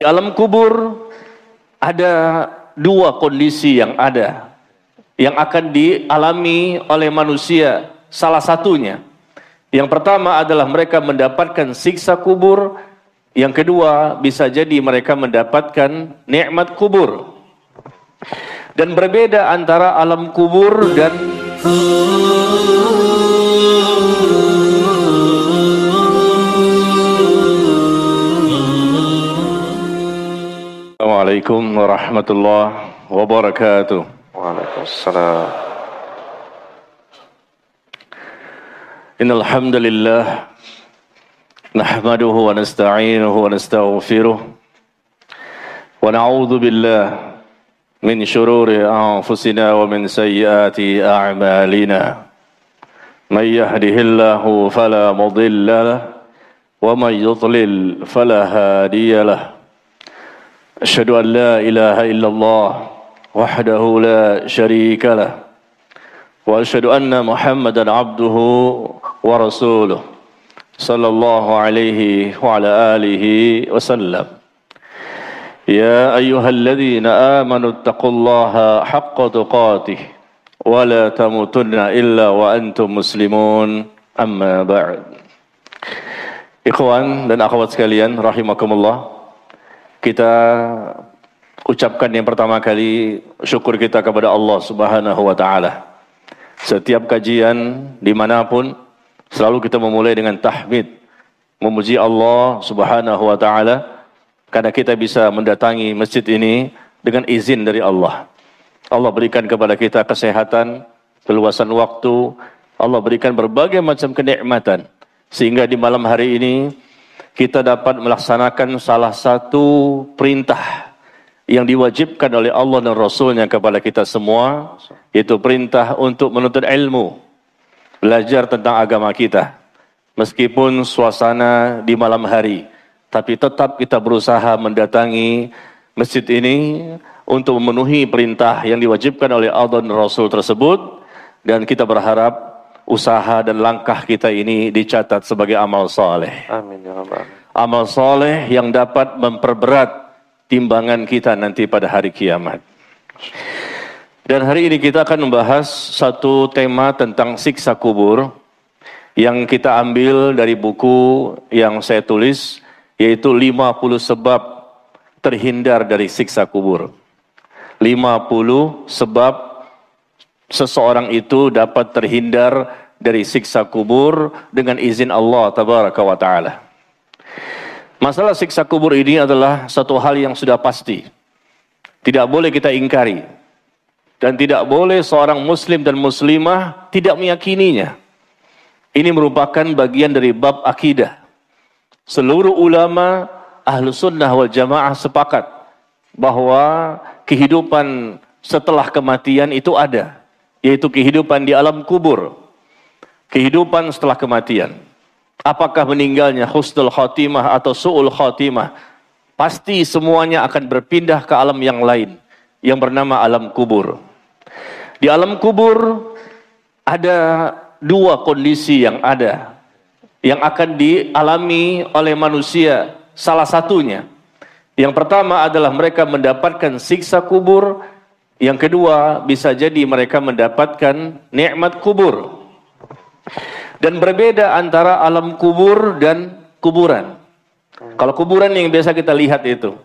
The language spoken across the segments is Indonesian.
Di alam kubur ada dua kondisi yang akan dialami oleh manusia. Salah satunya, yang pertama adalah mereka mendapatkan siksa kubur. Yang kedua, bisa jadi mereka mendapatkan nikmat kubur. Dan berbeda antara alam kubur dan Assalamualaikum warahmatullahi wabarakatuh. Waalaikumsalam. Innal hamdalillah nahmaduhu wa nasta'inuhu wa nastaghfiruh wa na'udzu billah min shururi anfusina wa min sayyiati a'malina. May yahdihillahu fala mudilla lahu wa may yudlil fala hadiya lahu. Asyhadu an la ilaha illallah wahdahu la syarika lah wa asyhadu anna Muhammadan abduhu wa rasuluh sallallahu alaihi wa ala alihi wasallam. Ya ayyuhalladzina amanu taqullaha haqqa tuqatih wa la tamutunna illa wa antum muslimun, amma ba'd. Ikhwan dan akhwat sekalian rahimakumullah, kita ucapkan yang pertama kali syukur kita kepada Allah Subhanahu wa ta'ala. Setiap kajian dimanapun selalu kita memulai dengan tahmid, memuji Allah Subhanahu wa ta'ala, karena kita bisa mendatangi masjid ini dengan izin dari Allah. Allah berikan kepada kita kesehatan, keluasan waktu, Allah berikan berbagai macam kenikmatan, sehingga di malam hari ini kita dapat melaksanakan salah satu perintah yang diwajibkan oleh Allah dan Rasulnya kepada kita semua, yaitu perintah untuk menuntut ilmu, belajar tentang agama kita. Meskipun suasana di malam hari, tapi tetap kita berusaha mendatangi masjid ini untuk memenuhi perintah yang diwajibkan oleh Allah dan Rasul tersebut, dan kita berharap usaha dan langkah kita ini dicatat sebagai amal saleh. Amin ya rabbal alamin. Amal saleh yang dapat memperberat timbangan kita nanti pada hari kiamat. Dan hari ini kita akan membahas satu tema tentang siksa kubur yang kita ambil dari buku yang saya tulis, yaitu 50 sebab terhindar dari siksa kubur. 50 sebab seseorang itu dapat terhindar dari siksa kubur dengan izin Allah tabaraka wa ta'ala. Masalah siksa kubur ini adalah satu hal yang sudah pasti, tidak boleh kita ingkari, dan tidak boleh seorang muslim dan muslimah tidak meyakininya. Ini merupakan bagian dari bab akidah. Seluruh ulama Ahlus Sunnah wal Jamaah sepakat bahwa kehidupan setelah kematian itu ada, yaitu kehidupan di alam kubur, kehidupan setelah kematian. Apakah meninggalnya husnul khatimah atau su'ul khatimah, pasti semuanya akan berpindah ke alam yang lain yang bernama alam kubur. Di alam kubur ada dua kondisi yang akan dialami oleh manusia. Salah satunya, yang pertama adalah mereka mendapatkan siksa kubur. Yang kedua, bisa jadi mereka mendapatkan nikmat kubur. Dan berbeda antara alam kubur dan kuburan. Kalau kuburan yang biasa kita lihat itu,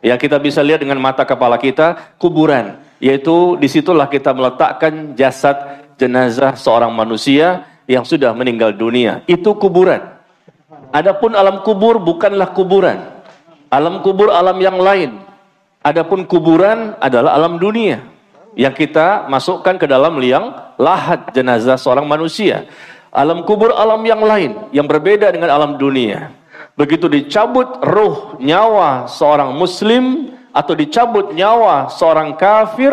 ya kita bisa lihat dengan mata kepala kita, kuburan, yaitu disitulah kita meletakkan jasad jenazah seorang manusia yang sudah meninggal dunia. Itu kuburan. Adapun alam kubur bukanlah kuburan. Alam kubur alam yang lain. Adapun kuburan adalah alam dunia yang kita masukkan ke dalam liang lahat jenazah seorang manusia. Alam kubur alam yang lain yang berbeda dengan alam dunia. Begitu dicabut ruh nyawa seorang muslim atau dicabut nyawa seorang kafir,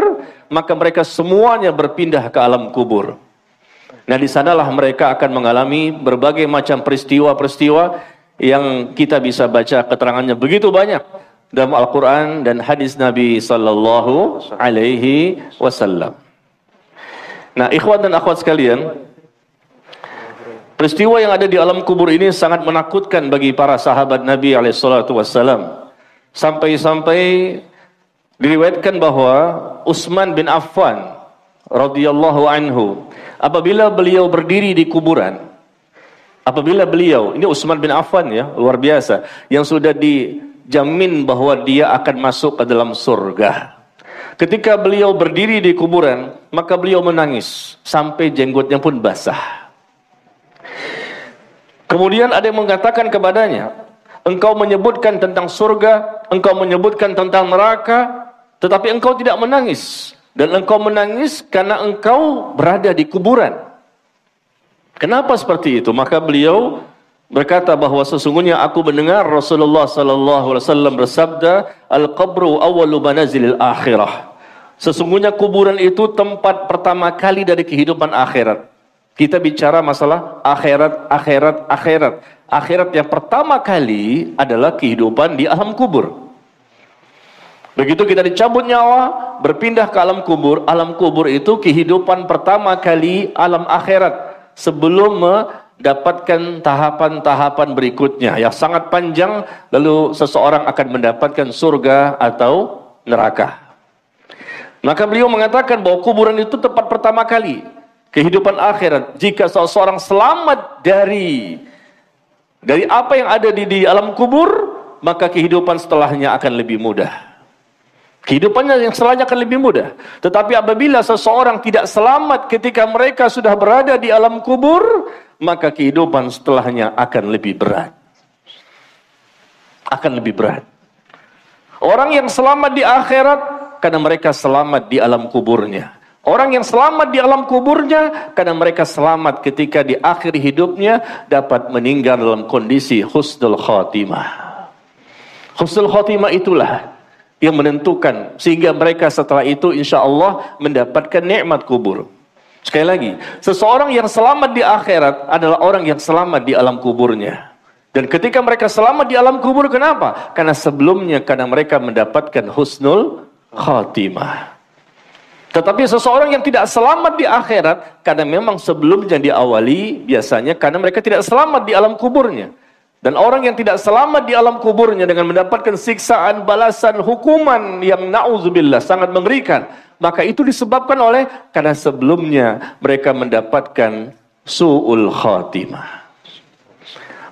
maka mereka semuanya berpindah ke alam kubur. Nah, di sanalah mereka akan mengalami berbagai macam peristiwa-peristiwa yang kita bisa baca keterangannya begitu banyak dalam Al-Quran dan hadis Nabi Sallallahu Alaihi Wasallam. Nah, ikhwan dan akhwat sekalian, peristiwa yang ada di alam kubur ini sangat menakutkan bagi para sahabat Nabi alaihissalatu wassalam. Sampai-sampai diriwayatkan bahwa Utsman bin Affan radhiyallahu anhu, apabila beliau berdiri di kuburan, ini Utsman bin Affan ya, luar biasa, yang sudah dijamin bahwa dia akan masuk ke dalam surga. Ketika beliau berdiri di kuburan, maka beliau menangis sampai jenggotnya pun basah. Kemudian ada yang mengatakan kepadanya, engkau menyebutkan tentang surga, engkau menyebutkan tentang neraka, tetapi engkau tidak menangis. Dan engkau menangis karena engkau berada di kuburan. Kenapa seperti itu? Maka beliau berkata bahwa sesungguhnya aku mendengar Rasulullah sallallahu alaihi wasallam bersabda, al-qabru awwalu manazilil akhirah. Sesungguhnya kuburan itu tempat pertama kali dari kehidupan akhirat. Kita bicara masalah akhirat. Akhirat yang pertama kali adalah kehidupan di alam kubur. Begitu kita dicabut nyawa, berpindah ke alam kubur itu kehidupan pertama kali alam akhirat sebelum mendapatkan tahapan-tahapan berikutnya yang sangat panjang, lalu seseorang akan mendapatkan surga atau neraka. Maka beliau mengatakan bahwa kuburan itu tempat pertama kali kehidupan akhirat. Jika seseorang selamat dari apa yang ada di alam kubur, maka kehidupan setelahnya akan lebih mudah. Kehidupannya yang setelahnya akan lebih mudah. Tetapi apabila seseorang tidak selamat ketika mereka sudah berada di alam kubur, maka kehidupan setelahnya akan lebih berat. Orang yang selamat di akhirat karena mereka selamat di alam kuburnya. Orang yang selamat di alam kuburnya karena mereka selamat ketika di akhir hidupnya dapat meninggal dalam kondisi husnul khatimah. Husnul khatimah itulah yang menentukan sehingga mereka setelah itu insya Allah mendapatkan nikmat kubur. Sekali lagi, seseorang yang selamat di akhirat adalah orang yang selamat di alam kuburnya. Dan ketika mereka selamat di alam kubur, kenapa? Karena sebelumnya karena mereka mendapatkan husnul khatimah. Tetapi seseorang yang tidak selamat di akhirat karena memang sebelumnya diawali biasanya karena mereka tidak selamat di alam kuburnya. Dan orang yang tidak selamat di alam kuburnya dengan mendapatkan siksaan, balasan, hukuman yang na'udzubillah sangat mengerikan, maka itu disebabkan oleh karena sebelumnya mereka mendapatkan su'ul khatimah.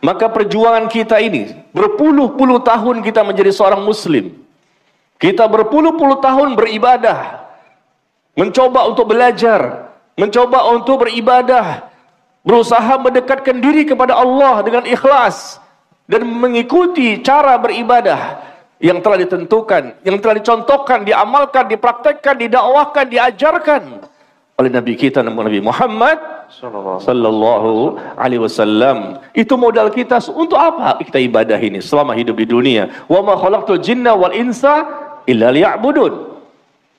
Maka perjuangan kita ini berpuluh-puluh tahun kita menjadi seorang muslim. Kita berpuluh-puluh tahun beribadah, mencoba untuk belajar, mencoba untuk beribadah, berusaha mendekatkan diri kepada Allah dengan ikhlas dan mengikuti cara beribadah yang telah ditentukan, yang telah dicontohkan, diamalkan, dipraktekkan, didakwahkan, diajarkan oleh Nabi kita Nabi Muhammad sallallahu alaihi wasallam. Itu modal kita untuk apa kita ibadah ini selama hidup di dunia. Wa ma khalaqtul jinna wal insa illa liya'budun.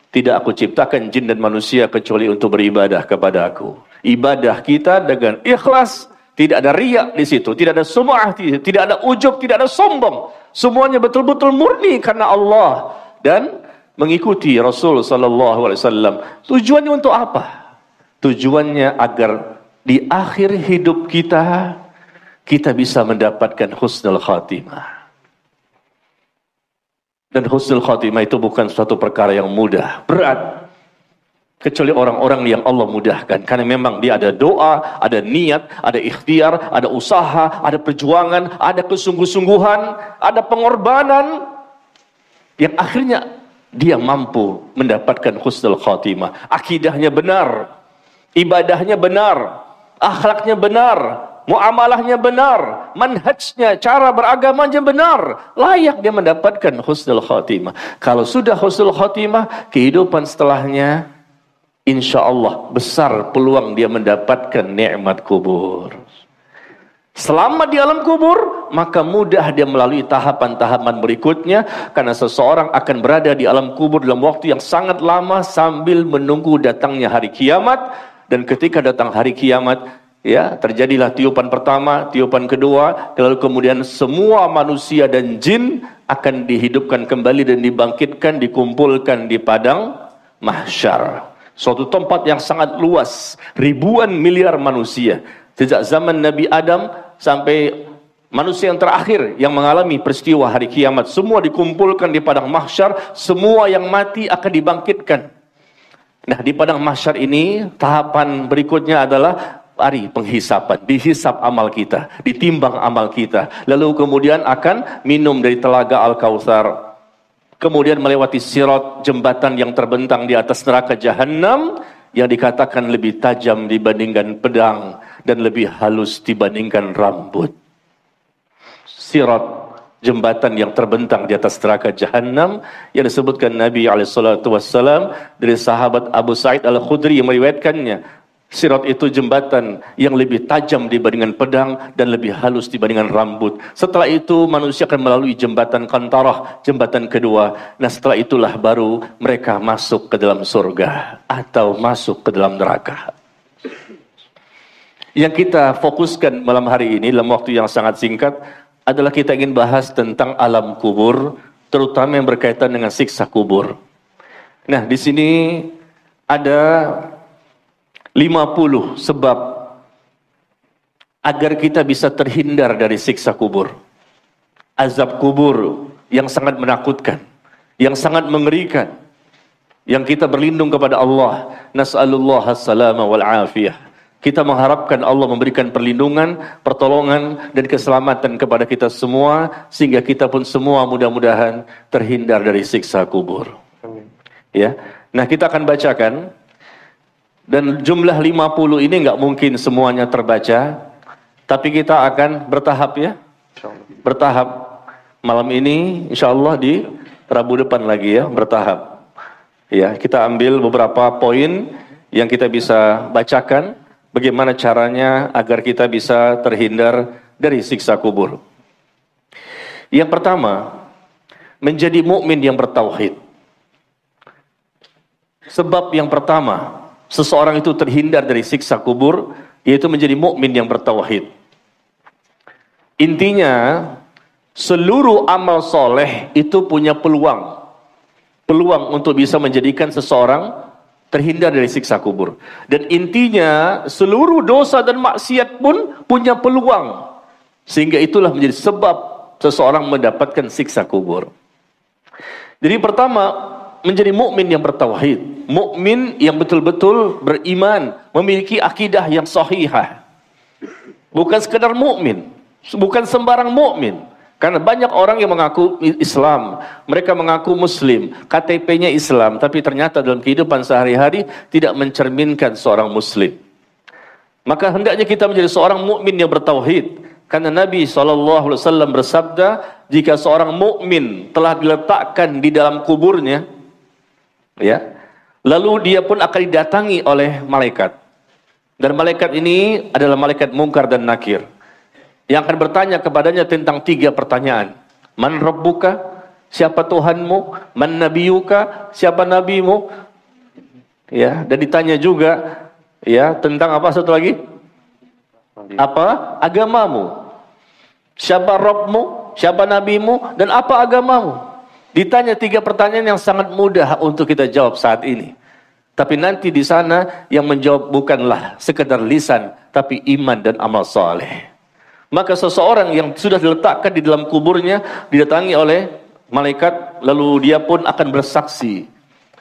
Tidak aku ciptakan jin dan manusia kecuali untuk beribadah kepada aku. Ibadah kita dengan ikhlas, tidak ada riya di situ, tidak ada sum'ah, tidak ada ujub, tidak ada sombong. Semuanya betul-betul murni karena Allah dan mengikuti Rasul sallallahu alaihi wasallam. Tujuannya untuk apa? Tujuannya agar di akhir hidup kita bisa mendapatkan husnul khatimah. Dan husnul khatimah itu bukan suatu perkara yang mudah, berat. Kecuali orang-orang yang Allah mudahkan. Karena memang dia ada doa, ada niat, ada ikhtiar, ada usaha, ada perjuangan, ada kesungguh-sungguhan, ada pengorbanan. Yang akhirnya dia mampu mendapatkan husnul khatimah. Akidahnya benar, ibadahnya benar, akhlaknya benar, muamalahnya benar, manhajnya, cara beragamanya benar, layak dia mendapatkan husnul khatimah. Kalau sudah husnul khatimah, kehidupan setelahnya insya Allah besar peluang dia mendapatkan nikmat kubur. Selama di alam kubur, maka mudah dia melalui tahapan-tahapan berikutnya, karena seseorang akan berada di alam kubur dalam waktu yang sangat lama sambil menunggu datangnya hari kiamat. Dan ketika datang hari kiamat, ya, terjadilah tiupan pertama, tiupan kedua, lalu kemudian semua manusia dan jin akan dihidupkan kembali dan dibangkitkan, dikumpulkan di padang mahsyar. Suatu tempat yang sangat luas, ribuan miliar manusia. Sejak zaman Nabi Adam sampai Manusia yang terakhir yang mengalami peristiwa hari kiamat. Semua dikumpulkan di padang mahsyar, semua yang mati akan dibangkitkan. Nah, di padang mahsyar ini tahapan berikutnya adalah hari penghisapan, dihisap amal kita, ditimbang amal kita. Lalu kemudian akan minum dari telaga Al-Kautsar. Kemudian melewati sirat, jembatan yang terbentang di atas neraka Jahannam yang dikatakan lebih tajam dibandingkan pedang dan lebih halus dibandingkan rambut. Sirat, jembatan yang terbentang di atas neraka Jahannam yang disebutkan Nabi SAW dari sahabat Abu Sa'id Al-Khudri yang meriwayatkannya. Sirat itu jembatan yang lebih tajam dibandingkan pedang dan lebih halus dibandingkan rambut. Setelah itu manusia akan melalui jembatan Qantarah, jembatan kedua. Nah, setelah itulah baru mereka masuk ke dalam surga atau masuk ke dalam neraka. Yang kita fokuskan malam hari ini dalam waktu yang sangat singkat adalah kita ingin bahas tentang alam kubur, terutama yang berkaitan dengan siksa kubur. Nah, di sini ada 50 sebab agar kita bisa terhindar dari siksa kubur. Azab kubur yang sangat menakutkan, yang sangat mengerikan, yang kita berlindung kepada Allah. Nas'alullah as-salama wal afiyah. Kita mengharapkan Allah memberikan perlindungan, pertolongan, dan keselamatan kepada kita semua, sehingga kita pun semua mudah-mudahan terhindar dari siksa kubur. Ya, nah kita akan bacakan, dan jumlah 50 ini nggak mungkin semuanya terbaca, tapi kita akan bertahap ya, bertahap. Malam ini, insya Allah di Rabu depan lagi ya, bertahap. Ya, kita ambil beberapa poin yang kita bisa bacakan. Bagaimana caranya agar kita bisa terhindar dari siksa kubur? Yang pertama, menjadi mukmin yang bertauhid. Sebab yang pertama, seseorang itu terhindar dari siksa kubur, yaitu menjadi mukmin yang bertauhid. Intinya, seluruh amal soleh itu punya peluang untuk bisa menjadikan seseorang terhindar dari siksa kubur. Dan intinya seluruh dosa dan maksiat pun punya peluang, sehingga itulah menjadi sebab seseorang mendapatkan siksa kubur. Jadi pertama, menjadi mukmin yang bertauhid, mukmin yang betul-betul beriman, memiliki akidah yang sahihah. Bukan sekedar mukmin, bukan sembarang mukmin. Karena banyak orang yang mengaku Islam, mereka mengaku Muslim, KTP-nya Islam, tapi ternyata dalam kehidupan sehari-hari tidak mencerminkan seorang Muslim. Maka hendaknya kita menjadi seorang mukmin yang bertauhid. Karena Nabi SAW bersabda, jika seorang mukmin telah diletakkan di dalam kuburnya, ya, lalu dia pun akan didatangi oleh malaikat. Dan malaikat ini adalah malaikat Munkar dan Nakir, yang akan bertanya kepadanya tentang 3 pertanyaan. Man rabbuka? Siapa Tuhanmu? Man nabiyuka? Siapa nabimu? Ya, dan ditanya juga ya tentang apa satu lagi? Apa agamamu? Siapa Rabbmu? Siapa nabimu? Dan apa agamamu? Ditanya 3 pertanyaan yang sangat mudah untuk kita jawab saat ini. Tapi nanti di sana yang menjawab bukanlah sekedar lisan, tapi iman dan amal saleh. Maka seseorang yang sudah diletakkan di dalam kuburnya didatangi oleh malaikat, lalu dia pun akan bersaksi.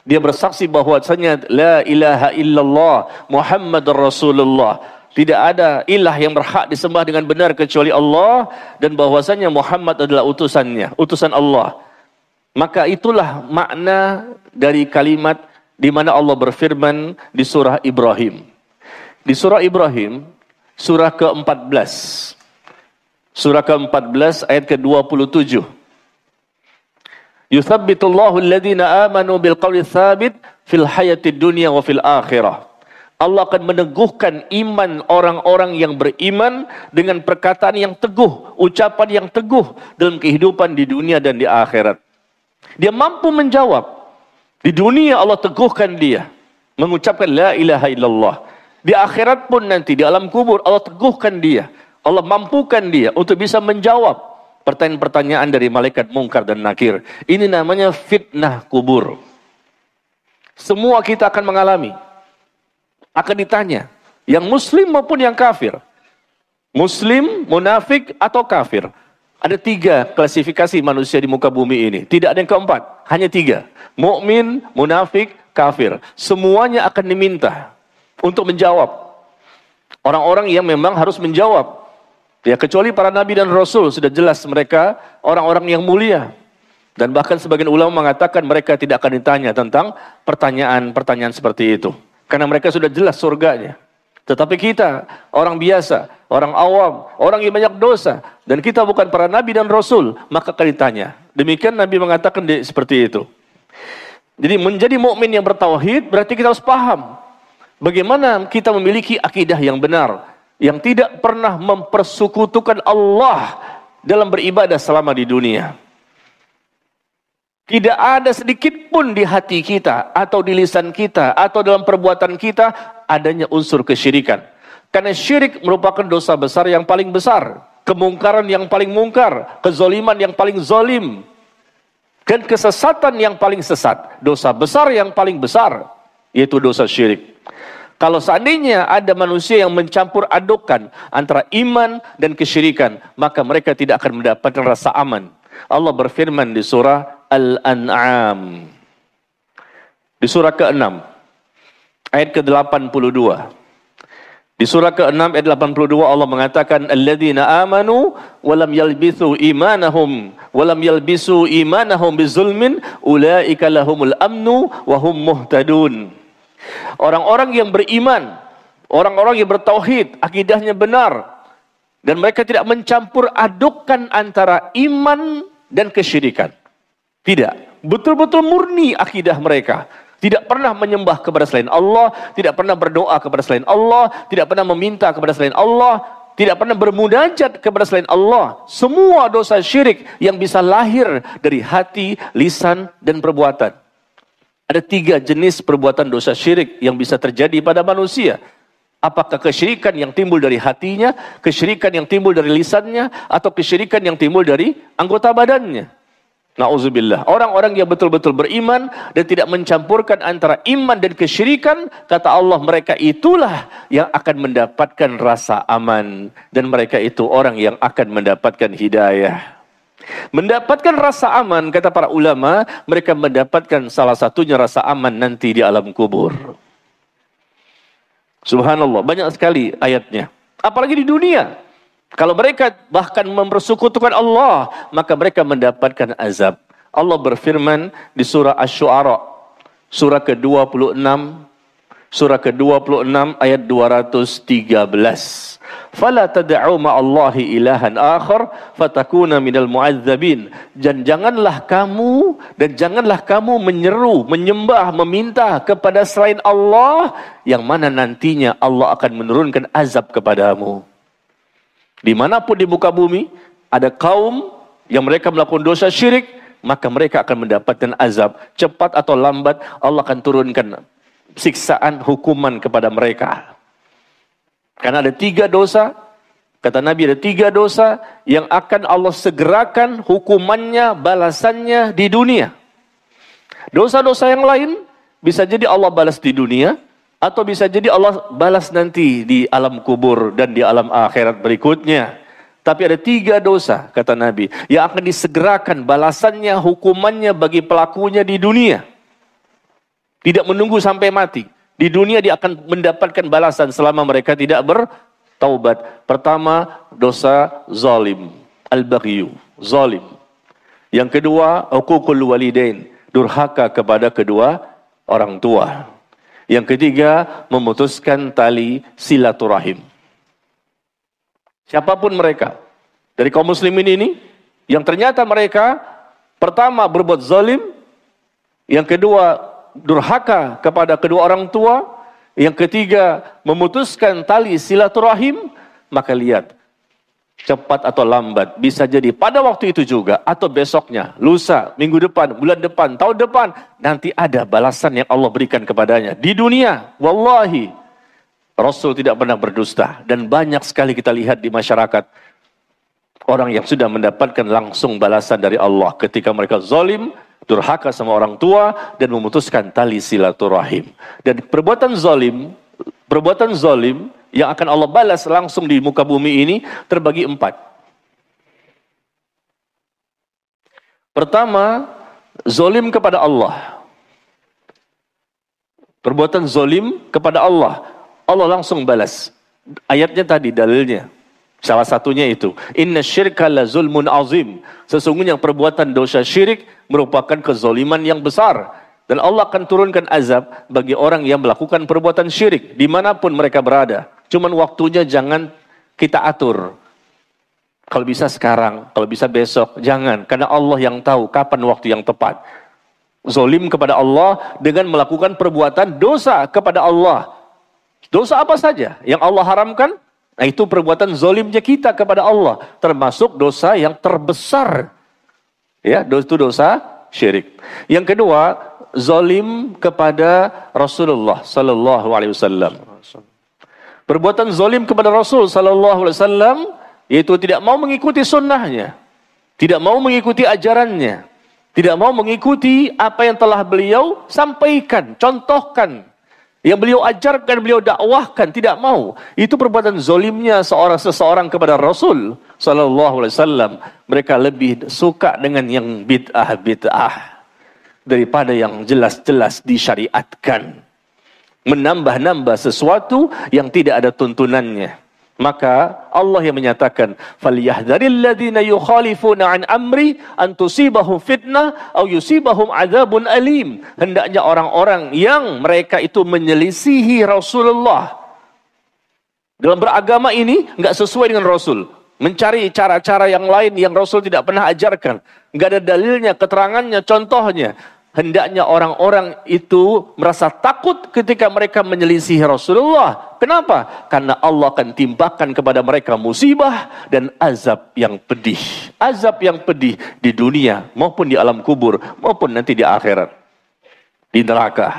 Dia bersaksi bahwasanya la ilaha illallah Muhammadur Rasulullah. Tidak ada ilah yang berhak disembah dengan benar kecuali Allah, dan bahwasanya Muhammad adalah utusannya, utusan Allah. Maka itulah makna dari kalimat di mana Allah berfirman di surah Ibrahim. Di surah Ibrahim, surah ke-14. Surah ke-14 ayat ke-27. Yuthabbitullahu alladhina amanu bil qawli tsabit fil hayatid dunya wa fil akhirah. Allah akan meneguhkan iman orang-orang yang beriman dengan perkataan yang teguh, ucapan yang teguh dalam kehidupan di dunia dan di akhirat. Dia mampu menjawab. Di dunia Allah teguhkan dia, mengucapkan la ilaha illallah. Di akhirat pun nanti di alam kubur Allah teguhkan dia. Allah mampukan dia untuk bisa menjawab pertanyaan-pertanyaan dari malaikat Munkar dan Nakir. Ini namanya fitnah kubur. Semua kita akan mengalami. Akan ditanya. Yang muslim maupun yang kafir. Muslim, munafik, atau kafir. Ada 3 klasifikasi manusia di muka bumi ini. Tidak ada yang keempat, hanya 3. Mukmin, munafik, kafir. Semuanya akan diminta untuk menjawab. Orang-orang yang memang harus menjawab. Ya, kecuali para nabi dan rasul, sudah jelas mereka orang-orang yang mulia. Dan bahkan sebagian ulama mengatakan mereka tidak akan ditanya tentang pertanyaan-pertanyaan seperti itu. Karena mereka sudah jelas surganya. Tetapi kita, orang biasa, orang awam, orang yang banyak dosa, dan kita bukan para nabi dan rasul, maka akan ditanya. Demikian Nabi mengatakan seperti itu. Jadi menjadi mukmin yang bertauhid berarti kita harus paham bagaimana kita memiliki akidah yang benar, yang tidak pernah mempersekutukan Allah dalam beribadah selama di dunia. Tidak ada sedikit pun di hati kita, atau di lisan kita, atau dalam perbuatan kita, adanya unsur kesyirikan. Karena syirik merupakan dosa besar yang paling besar, kemungkaran yang paling mungkar, kezoliman yang paling zolim, dan kesesatan yang paling sesat. Dosa besar yang paling besar, yaitu dosa syirik. Kalau seandainya ada manusia yang mencampur adukkan antara iman dan kesyirikan, maka mereka tidak akan mendapatkan rasa aman. Allah berfirman di surah Al-An'am, di surah ke-6 ayat ke-82. Di surah ke-6 ayat 82 Allah mengatakan, alladzina amanu wa lam yalbithu imanahum bizulmin ulaika lahumul amnu wa hum muhtadun. Orang-orang yang beriman, orang-orang yang bertauhid, akidahnya benar, dan mereka tidak mencampur adukkan antara iman dan kesyirikan. Tidak, betul-betul murni akidah mereka. Tidak pernah menyembah kepada selain Allah, tidak pernah berdoa kepada selain Allah, tidak pernah meminta kepada selain Allah, tidak pernah bermunajat kepada selain Allah. Semua dosa syirik yang bisa lahir dari hati, lisan, dan perbuatan. Ada 3 jenis perbuatan dosa syirik yang bisa terjadi pada manusia. Apakah kesyirikan yang timbul dari hatinya, kesyirikan yang timbul dari lisannya, atau kesyirikan yang timbul dari anggota badannya. Na'udzubillah. Orang-orang yang betul-betul beriman dan tidak mencampurkan antara iman dan kesyirikan, kata Allah, mereka itulah yang akan mendapatkan rasa aman, dan mereka itu orang yang akan mendapatkan hidayah. Mendapatkan rasa aman, kata para ulama, mereka mendapatkan salah satunya rasa aman nanti di alam kubur. Subhanallah, banyak sekali ayatnya. Apalagi di dunia. Kalau mereka bahkan mempersekutukan Allah, maka mereka mendapatkan azab. Allah berfirman di surah Asy-Syu'ara, surah ke-26, ayat 213. Fala tad'u ma'allahi ilahan akhar fatakuna minal mu'adzabin. Dan janganlah kamu menyeru, menyembah, meminta kepada selain Allah, yang mana nantinya Allah akan menurunkan azab kepadamu. Dimanapun di muka bumi ada kaum yang mereka melakukan dosa syirik, maka mereka akan mendapatkan azab. Cepat atau lambat Allah akan turunkan siksaan, hukuman kepada mereka. Karena ada 3 dosa, kata Nabi, ada 3 dosa yang akan Allah segerakan hukumannya, balasannya di dunia. Dosa-dosa yang lain bisa jadi Allah balas di dunia, atau bisa jadi Allah balas nanti di alam kubur dan di alam akhirat berikutnya. Tapi ada 3 dosa, kata Nabi, yang akan disegerakan balasannya, hukumannya bagi pelakunya di dunia. Tidak menunggu sampai mati. Di dunia dia akan mendapatkan balasan selama mereka tidak bertaubat. Pertama, dosa zalim, al-baghyu, zalim. Yang kedua, uququl walidain, durhaka kepada kedua orang tua. Yang ketiga, memutuskan tali silaturahim. Siapapun mereka, dari kaum muslimin ini, yang ternyata mereka pertama berbuat zalim, yang kedua durhaka kepada kedua orang tua, yang ketiga memutuskan tali silaturahim, maka lihat, cepat atau lambat, bisa jadi pada waktu itu juga, atau besoknya, lusa, minggu depan, bulan depan, tahun depan, nanti ada balasan yang Allah berikan kepadanya. Di dunia, wallahi, Rasul tidak pernah berdusta. Dan banyak sekali kita lihat di masyarakat, orang yang sudah mendapatkan langsung balasan dari Allah ketika mereka zalim, durhaka sama orang tua, dan memutuskan tali silaturahim. Dan perbuatan zalim yang akan Allah balas langsung di muka bumi ini terbagi 4. Pertama, zolim kepada Allah. Perbuatan zolim kepada Allah, Allah langsung balas. Ayatnya tadi, dalilnya. Salah satunya itu, inna syirka la zulmun azim. Sesungguhnya perbuatan dosa syirik merupakan kezoliman yang besar. Dan Allah akan turunkan azab bagi orang yang melakukan perbuatan syirik, dimanapun mereka berada. Cuman waktunya jangan kita atur. Kalau bisa sekarang, kalau bisa besok, jangan. Karena Allah yang tahu kapan waktu yang tepat. Zolim kepada Allah dengan melakukan perbuatan dosa kepada Allah. Dosa apa saja yang Allah haramkan? Nah, itu perbuatan zolimnya kita kepada Allah. Termasuk dosa yang terbesar. Ya, itu dosa syirik. Yang kedua, zolim kepada Rasulullah sallallahu alaihi wasallam. Perbuatan zolim kepada Rasul sallallahu alaihi wasallam, yaitu tidak mau mengikuti sunnahnya, tidak mau mengikuti ajarannya, tidak mau mengikuti apa yang telah beliau sampaikan, contohkan, yang beliau ajarkan, beliau dakwahkan, tidak mau. Itu perbuatan zolimnya seseorang kepada Rasul sallallahu alaihi wasallam. Mereka lebih suka dengan yang bid'ah daripada yang jelas-jelas disyariatkan. Menambah-nambah sesuatu yang tidak ada tuntunannya. Maka Allah yang menyatakan, "Falyahdharil ladzina yukhalifuna an amri an tusibahum fitnah aw yusibahum adzabun alim." Hendaknya orang-orang yang mereka itu menyelisihi Rasulullah dalam beragama ini enggak sesuai dengan Rasul, mencari cara-cara yang lain yang Rasul tidak pernah ajarkan, enggak ada dalilnya, keterangannya, contohnya. Hendaknya orang-orang itu merasa takut ketika mereka menyelisihi Rasulullah. Kenapa? Karena Allah akan timpakan kepada mereka musibah dan azab yang pedih. Azab yang pedih di dunia maupun di alam kubur maupun nanti di akhirat, di neraka.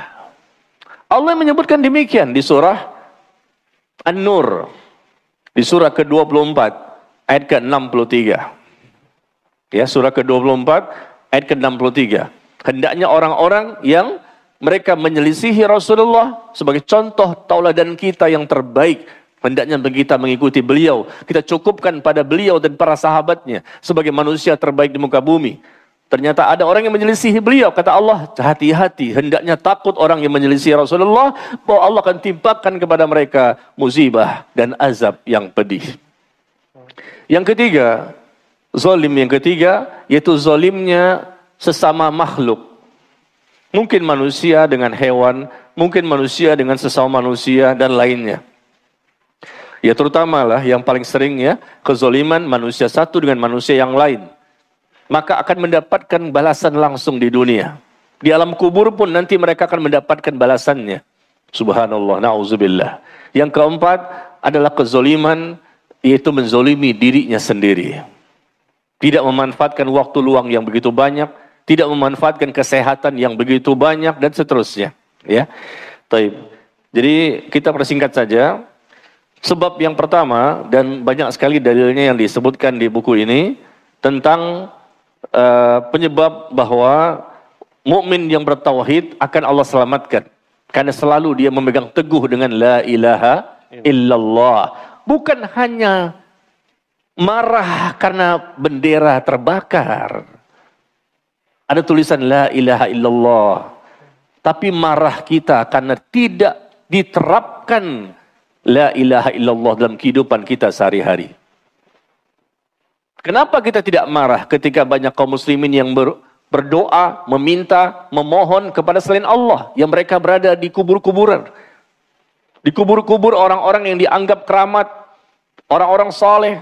Allah menyebutkan demikian di surah An-Nur, di surah ke-24 ayat ke-63. Ya, surah ke-24 ayat ke-63. Hendaknya orang-orang yang mereka menyelisihi Rasulullah sebagai contoh tauladan kita yang terbaik. Hendaknya kita mengikuti beliau. Kita cukupkan pada beliau dan para sahabatnya sebagai manusia terbaik di muka bumi. Ternyata ada orang yang menyelisihi beliau. Kata Allah, hati-hati. Hendaknya takut orang yang menyelisihi Rasulullah, bahwa Allah akan timpakan kepada mereka musibah dan azab yang pedih. Yang ketiga, zalim yang ketiga, yaitu zalimnya sesama makhluk. Mungkin manusia dengan hewan, mungkin manusia dengan sesama manusia, dan lainnya. Ya terutama lah yang paling sering ya, kezoliman manusia satu dengan manusia yang lain. Maka akan mendapatkan balasan langsung di dunia. Di alam kubur pun nanti mereka akan mendapatkan balasannya. Subhanallah, na'udzubillah. Yang keempat adalah kezoliman, yaitu menzolimi dirinya sendiri. Tidak memanfaatkan waktu luang yang begitu banyak, tidak memanfaatkan kesehatan yang begitu banyak, dan seterusnya. Ya, taib. Jadi kita persingkat saja. Sebab yang pertama, dan banyak sekali dalilnya yang disebutkan di buku ini, tentang penyebab bahwa mukmin yang bertauhid akan Allah selamatkan. Karena selalu dia memegang teguh dengan la ilaha illallah. Bukan hanya marah karena bendera terbakar, ada tulisan la ilaha illallah, tapi marah kita karena tidak diterapkan la ilaha illallah dalam kehidupan kita sehari-hari. Kenapa kita tidak marah ketika banyak kaum muslimin yang berdoa, meminta, memohon kepada selain Allah, yang mereka berada di kubur-kuburan, di kubur-kubur orang-orang yang dianggap keramat, orang-orang saleh,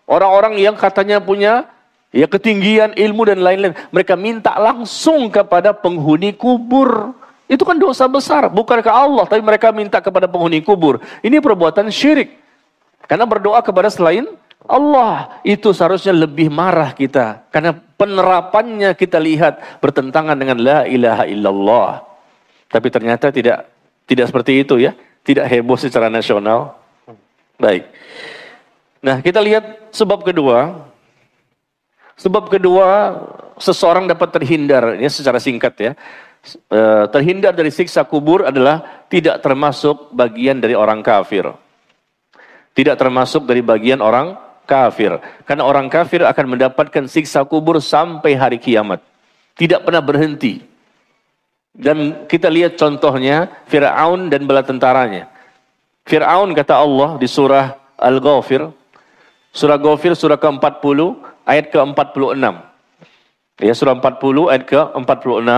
orang-orang yang katanya punya ya ketinggian ilmu dan lain-lain. Mereka minta langsung kepada penghuni kubur. Itu kan dosa besar, bukan ke Allah, tapi mereka minta kepada penghuni kubur. Ini perbuatan syirik. Karena berdoa kepada selain Allah, itu seharusnya lebih marah kita. Karena penerapannya kita lihat bertentangan dengan la ilaha illallah. Tapi ternyata tidak seperti itu ya. Tidak heboh secara nasional. Baik. Nah, kita lihat sebab kedua. Sebab kedua, seseorang dapat terhindar, ini secara singkat ya. Terhindar dari siksa kubur adalah tidak termasuk bagian dari orang kafir. Tidak termasuk dari bagian orang kafir. Karena orang kafir akan mendapatkan siksa kubur sampai hari kiamat. Tidak pernah berhenti. Dan kita lihat contohnya Fir'aun dan bala tentaranya. Fir'aun kata Allah di surah Al-Ghafir. Surah Ghafir surah ke-40 ayat ke-46. Ya, surah 40 ayat ke-46.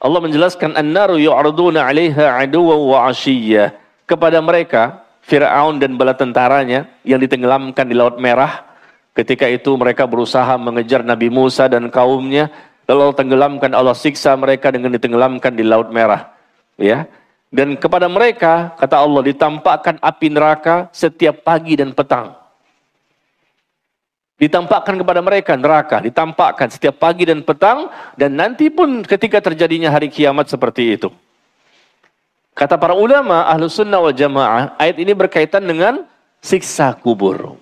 Allah menjelaskan an-naru yu'raduna 'alaiha 'aduwwan wa 'ashiyya. Kepada mereka Fir'aun dan bala tentaranya yang ditenggelamkan di Laut Merah. Ketika itu mereka berusaha mengejar Nabi Musa dan kaumnya, lalu tenggelamkan Allah siksa mereka dengan ditenggelamkan di Laut Merah. Ya. Dan kepada mereka kata Allah ditampakkan api neraka setiap pagi dan petang. Ditampakkan kepada mereka neraka, ditampakkan setiap pagi dan petang, dan nanti pun ketika terjadinya hari kiamat seperti itu. Kata para ulama Ahlus Sunnah wal Jamaah, ayat ini berkaitan dengan siksa kubur.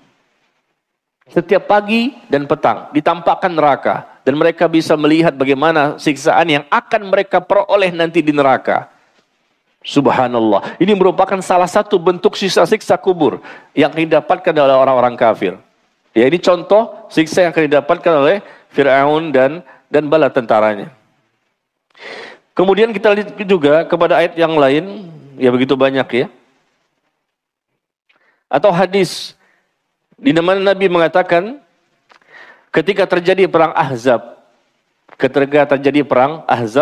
Setiap pagi dan petang ditampakkan neraka, dan mereka bisa melihat bagaimana siksaan yang akan mereka peroleh nanti di neraka. Subhanallah, ini merupakan salah satu bentuk siksa kubur yang didapatkan oleh orang-orang kafir. Ya, ini contoh siksa yang akan didapatkan oleh Fir'aun dan bala tentaranya. Kemudian kita lihat juga kepada ayat yang lain, ya begitu banyak ya. Atau hadis, di mana Nabi mengatakan, ketika terjadi perang Ahzab,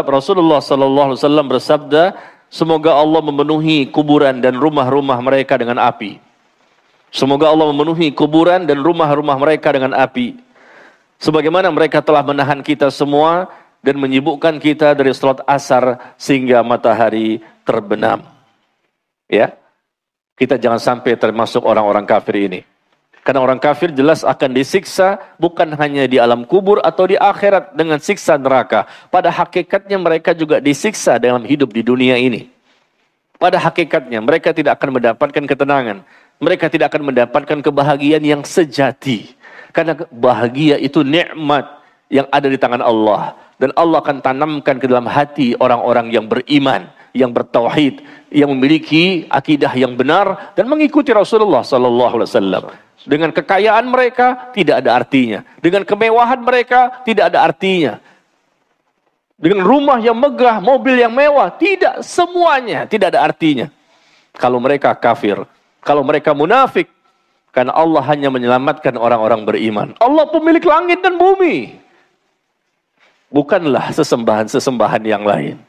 Rasulullah SAW bersabda, semoga Allah memenuhi kuburan dan rumah-rumah mereka dengan api. Semoga Allah memenuhi kuburan dan rumah-rumah mereka dengan api. Sebagaimana mereka telah menahan kita semua dan menyibukkan kita dari salat asar sehingga matahari terbenam. Ya, kita jangan sampai termasuk orang-orang kafir ini. Karena orang kafir jelas akan disiksa bukan hanya di alam kubur atau di akhirat dengan siksa neraka. Pada hakikatnya mereka juga disiksa dalam hidup di dunia ini. Pada hakikatnya mereka tidak akan mendapatkan ketenangan. Mereka tidak akan mendapatkan kebahagiaan yang sejati. Karena bahagia itu nikmat yang ada di tangan Allah. Dan Allah akan tanamkan ke dalam hati orang-orang yang beriman, yang bertauhid, yang memiliki akidah yang benar dan mengikuti Rasulullah SAW. Dengan kekayaan mereka tidak ada artinya. Dengan kemewahan mereka tidak ada artinya. Dengan rumah yang megah, mobil yang mewah, tidak, semuanya tidak ada artinya. Kalau mereka kafir, kalau mereka munafik, karena Allah hanya menyelamatkan orang-orang beriman. Allah pemilik langit dan bumi. Bukanlah sesembahan-sesembahan yang lain.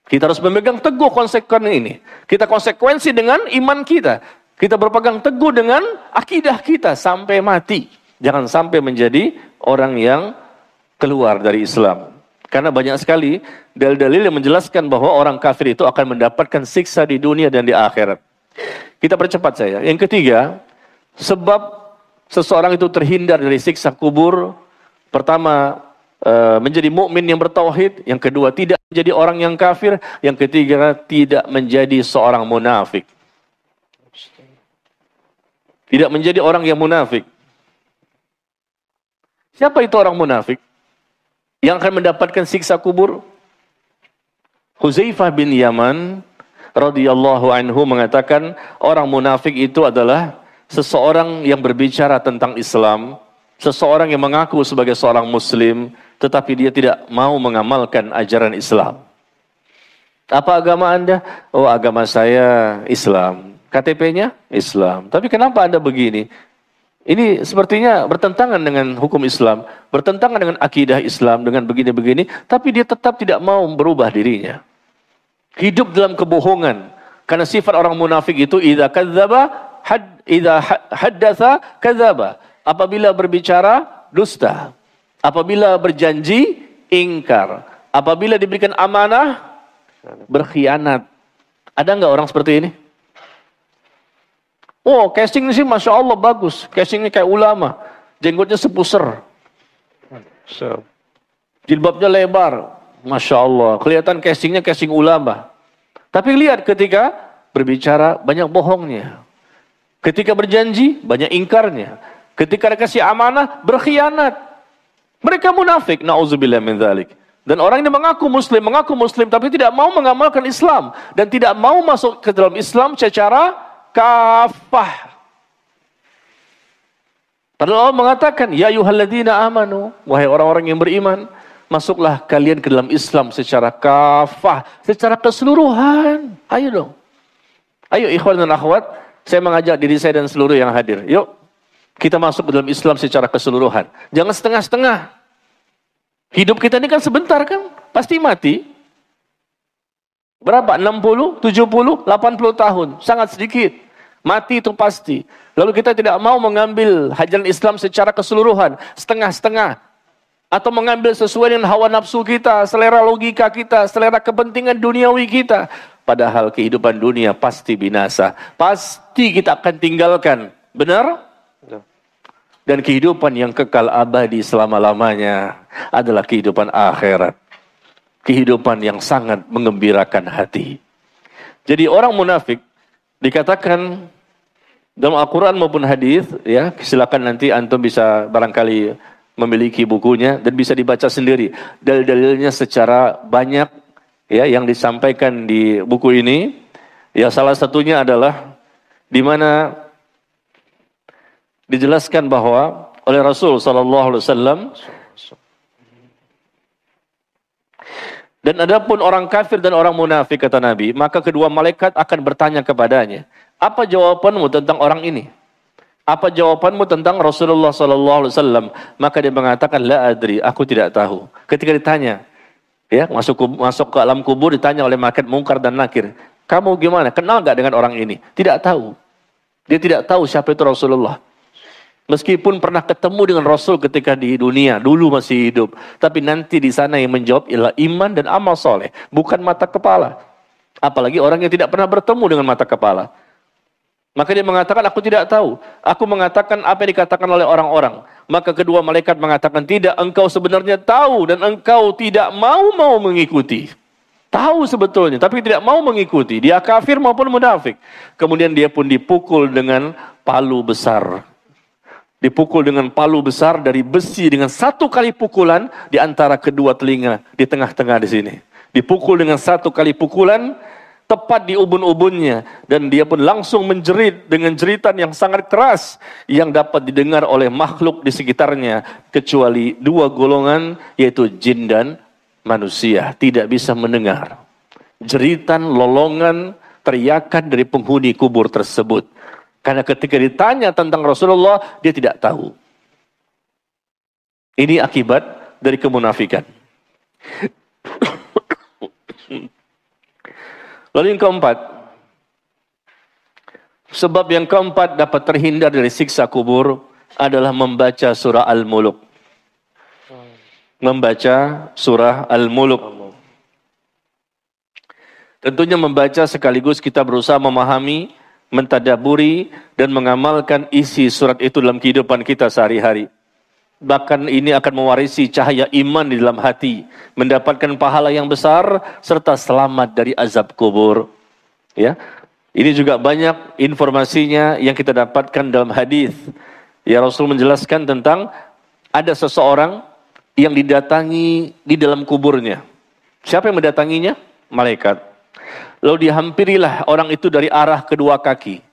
Kita harus memegang teguh konsekuensi ini. Kita konsekuensi dengan iman kita. Kita berpegang teguh dengan akidah kita sampai mati. Jangan sampai menjadi orang yang keluar dari Islam. Karena banyak sekali dalil-dalil yang menjelaskan bahwa orang kafir itu akan mendapatkan siksa di dunia dan di akhirat. Kita percepat saya. Yang ketiga, sebab seseorang itu terhindar dari siksa kubur. Pertama, menjadi mukmin yang bertauhid. Yang kedua, tidak menjadi orang yang kafir. Yang ketiga, tidak menjadi seorang munafik. Tidak menjadi orang yang munafik. Siapa itu orang munafik yang akan mendapatkan siksa kubur? Huzaifah bin Yaman radhiyallahu anhu mengatakan, orang munafik itu adalah seseorang yang berbicara tentang Islam, seseorang yang mengaku sebagai seorang muslim, tetapi dia tidak mau mengamalkan ajaran Islam. Apa agama Anda? Oh, agama saya Islam. KTP-nya Islam. Tapi kenapa Anda begini? Ini sepertinya bertentangan dengan hukum Islam, bertentangan dengan akidah Islam, dengan begini-begini, tapi dia tetap tidak mau berubah dirinya. Hidup dalam kebohongan. Karena sifat orang munafik itu idza haddatsa kadzaba. Apabila berbicara dusta. Apabila berjanji ingkar. Apabila diberikan amanah berkhianat. Ada enggak orang seperti ini? Oh, casing sih Masya Allah bagus. Casingnya kayak ulama. Jenggotnya sepuser. Jilbabnya lebar. Masya Allah. Kelihatan casingnya casing ulama. Tapi lihat ketika berbicara banyak bohongnya. Ketika berjanji banyak ingkarnya. Ketika dikasih amanah berkhianat. Mereka munafik. Na'udzubillah min dzalik. Dan orang ini mengaku muslim tapi tidak mau mengamalkan Islam. Dan tidak mau masuk ke dalam Islam secara kafah. Padahal Allah mengatakan, ya ayyuhalladzina amanu, wahai orang-orang yang beriman, masuklah kalian ke dalam Islam secara kafah, secara keseluruhan. Ayo dong. Ayo ikhwan dan akhwat, saya mengajak diri saya dan seluruh yang hadir. Yuk, kita masuk ke dalam Islam secara keseluruhan. Jangan setengah-setengah. Hidup kita ini kan sebentar kan, pasti mati. Berapa? 60, 70, 80 tahun. Sangat sedikit. Mati itu pasti. Lalu kita tidak mau mengambil ajaran Islam secara keseluruhan, setengah-setengah. Atau mengambil sesuai dengan hawa nafsu kita, selera logika kita, selera kepentingan duniawi kita. Padahal kehidupan dunia pasti binasa. Pasti kita akan tinggalkan. Benar? Dan kehidupan yang kekal abadi selama-lamanya adalah kehidupan akhirat. Kehidupan yang sangat mengembirakan hati. Jadi orang munafik dikatakan dalam Al-Quran maupun hadis, ya, silakan nanti antum bisa barangkali memiliki bukunya dan bisa dibaca sendiri. Dalil-dalilnya secara banyak, ya, yang disampaikan di buku ini. Ya, salah satunya adalah di mana dijelaskan bahwa oleh Rasul sallallahu alaihi wasallam, dan adapun orang kafir dan orang munafik, kata Nabi, maka kedua malaikat akan bertanya kepadanya, apa jawabanmu tentang orang ini? Apa jawabanmu tentang Rasulullah sallallahu alaihi wasallam? Maka dia mengatakan, la adri, aku tidak tahu. Ketika ditanya, ya, masuk ke alam kubur, ditanya oleh malaikat Munkar dan Nakir, kamu gimana? Kenal enggak dengan orang ini? Tidak tahu. Dia tidak tahu siapa itu Rasulullah. Meskipun pernah ketemu dengan Rasul ketika di dunia, dulu masih hidup. Tapi nanti di sana yang menjawab ialah iman dan amal soleh, bukan mata kepala. Apalagi orang yang tidak pernah bertemu dengan mata kepala. Maka dia mengatakan, aku tidak tahu. Aku mengatakan apa yang dikatakan oleh orang-orang. Maka kedua malaikat mengatakan, tidak, engkau sebenarnya tahu dan engkau tidak mau mengikuti. Tahu sebetulnya, tapi tidak mau mengikuti. Dia kafir maupun munafik. Kemudian dia pun dipukul dengan palu besar. Dipukul dengan palu besar dari besi dengan satu kali pukulan di antara kedua telinga, di tengah-tengah di sini. Dipukul dengan satu kali pukulan tepat di ubun-ubunnya, dan dia pun langsung menjerit dengan jeritan yang sangat keras yang dapat didengar oleh makhluk di sekitarnya kecuali dua golongan, yaitu jin dan manusia, tidak bisa mendengar jeritan, lolongan, teriakan dari penghuni kubur tersebut. Karena ketika ditanya tentang Rasulullah, dia tidak tahu. Ini akibat dari kemunafikan. Lalu yang keempat, sebab yang keempat dapat terhindar dari siksa kubur adalah membaca surah Al-Muluk. Membaca surah Al-Muluk. Tentunya membaca sekaligus kita berusaha memahami, mentadaburi, dan mengamalkan isi surat itu dalam kehidupan kita sehari-hari. Bahkan ini akan mewarisi cahaya iman di dalam hati, mendapatkan pahala yang besar, serta selamat dari azab kubur. Ya, ini juga banyak informasinya yang kita dapatkan dalam hadis. Ya, Rasul menjelaskan tentang ada seseorang yang didatangi di dalam kuburnya. Siapa yang mendatanginya? Malaikat. Lalu dihampirilah orang itu dari arah kedua kaki.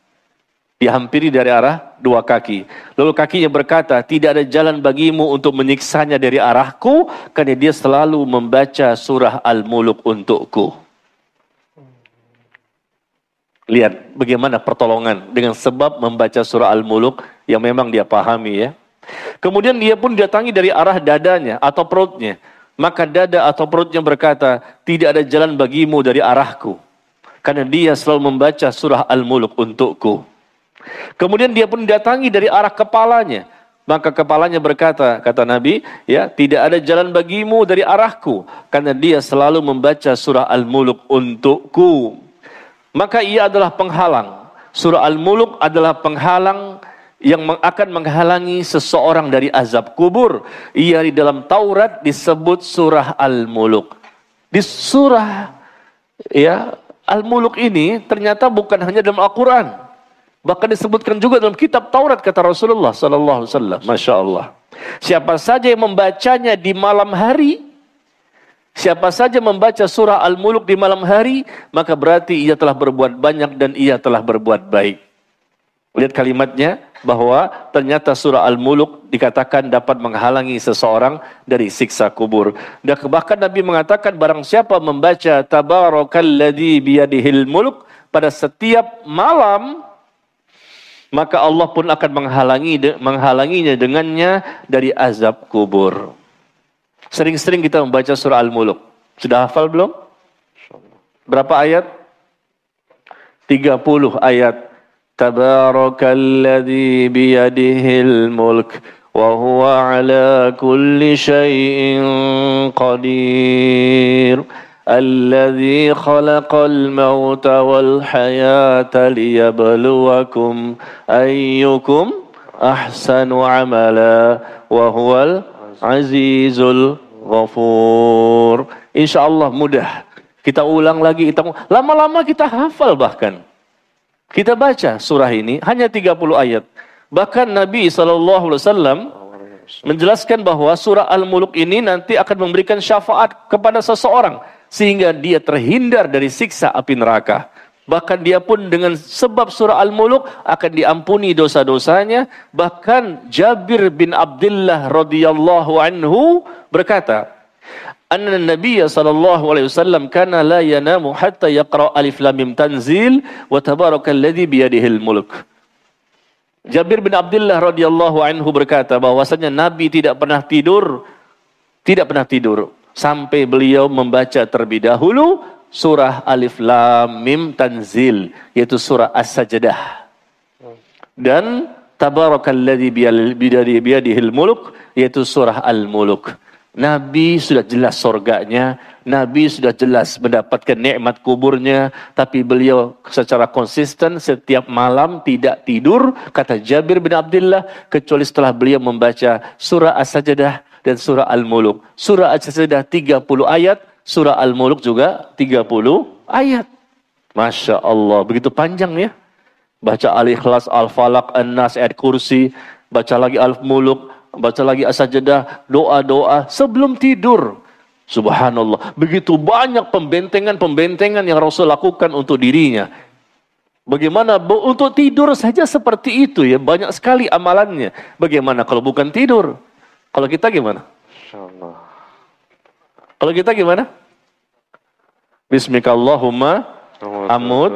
Dihampiri dari arah dua kaki. Lalu kakinya berkata, tidak ada jalan bagimu untuk menyiksanya dari arahku, karena dia selalu membaca surah Al-Muluk untukku. Lihat bagaimana pertolongan dengan sebab membaca surah Al-Muluk yang memang dia pahami, ya. Kemudian dia pun datangi dari arah dadanya atau perutnya. Maka dada atau perutnya berkata, tidak ada jalan bagimu dari arahku, karena dia selalu membaca surah Al-Muluk untukku. Kemudian dia pun datangi dari arah kepalanya. Maka kepalanya berkata, kata Nabi, ya, tidak ada jalan bagimu dari arahku, karena dia selalu membaca surah Al-Muluk untukku. Maka ia adalah penghalang. Surah Al-Muluk adalah penghalang yang akan menghalangi seseorang dari azab kubur. Ia di dalam Taurat disebut surah Al-Muluk. Di surah, ya, Al-Muluk ini ternyata bukan hanya dalam Al-Quran. Bahkan disebutkan juga dalam kitab Taurat, kata Rasulullah sallallahu alaihi wasallam. Masya Allah. Siapa saja yang membacanya di malam hari, siapa saja membaca surah Al-Muluk di malam hari, maka berarti ia telah berbuat banyak dan ia telah berbuat baik. Lihat kalimatnya, bahwa ternyata surah Al-Muluk dikatakan dapat menghalangi seseorang dari siksa kubur. Dan bahkan Nabi mengatakan barang siapa membaca Tabarakalladzi biyadihil mulk pada setiap malam, maka Allah pun akan menghalanginya dengannya dari azab kubur. Sering-sering kita membaca surah Al-Muluk. Sudah hafal belum? Berapa ayat? 30 ayat. Tabarakalladzi biyadihil mulk wa huwa ala kulli syai'in qadir. Alladzi khalaqal mauta wal hayata liyabluwakum ayyukum ahsanu amala wa huwal azizul ghafur. Insyaallah mudah. Kita ulang lagi, lama-lama kita hafal bahkan. Kita baca surah ini hanya 30 ayat. Bahkan Nabi SAW menjelaskan bahwa surah Al-Muluk ini nanti akan memberikan syafaat kepada seseorang sehingga dia terhindar dari siksa api neraka. Bahkan dia pun dengan sebab surah Al-Muluk akan diampuni dosa-dosanya. Bahkan Jabir bin Abdullah radhiyallahu anhu berkata, anna Nabiya sallallahu alaihi wasallam kana la yanamu hatta yaqra alif lam mim tanzil wa tabarakalladzi biyadihil mulk. Jabir bin Abdullah radhiyallahu anhu berkata bahwasanya Nabi tidak pernah tidur sampai beliau membaca terlebih dahulu surah alif lam mim tanzil, yaitu surah As-Sajdah, dan tabarakalladzi biyadihil mulk, yaitu surah Al-Muluk. Nabi sudah jelas surganya, Nabi sudah jelas mendapatkan nikmat kuburnya, tapi beliau secara konsisten setiap malam tidak tidur, kata Jabir bin Abdullah, kecuali setelah beliau membaca surah As-Sajdah dan surah Al-Muluk. Surah As-Sajdah 30 ayat, surah Al-Muluk juga 30 ayat. Masya Allah, begitu panjang ya. Baca Al-Ikhlas, Al-Falaq, An-Nas, ayat kursi, baca lagi Al-Muluk, baca lagi As-Sajdah, doa-doa sebelum tidur. Subhanallah, begitu banyak pembentengan yang Rasul lakukan untuk dirinya. Bagaimana untuk tidur saja seperti itu ya, banyak sekali amalannya. Bagaimana kalau bukan tidur? Kalau kita gimana? Insyaallah. Kalau kita gimana? Bismikallahumma amut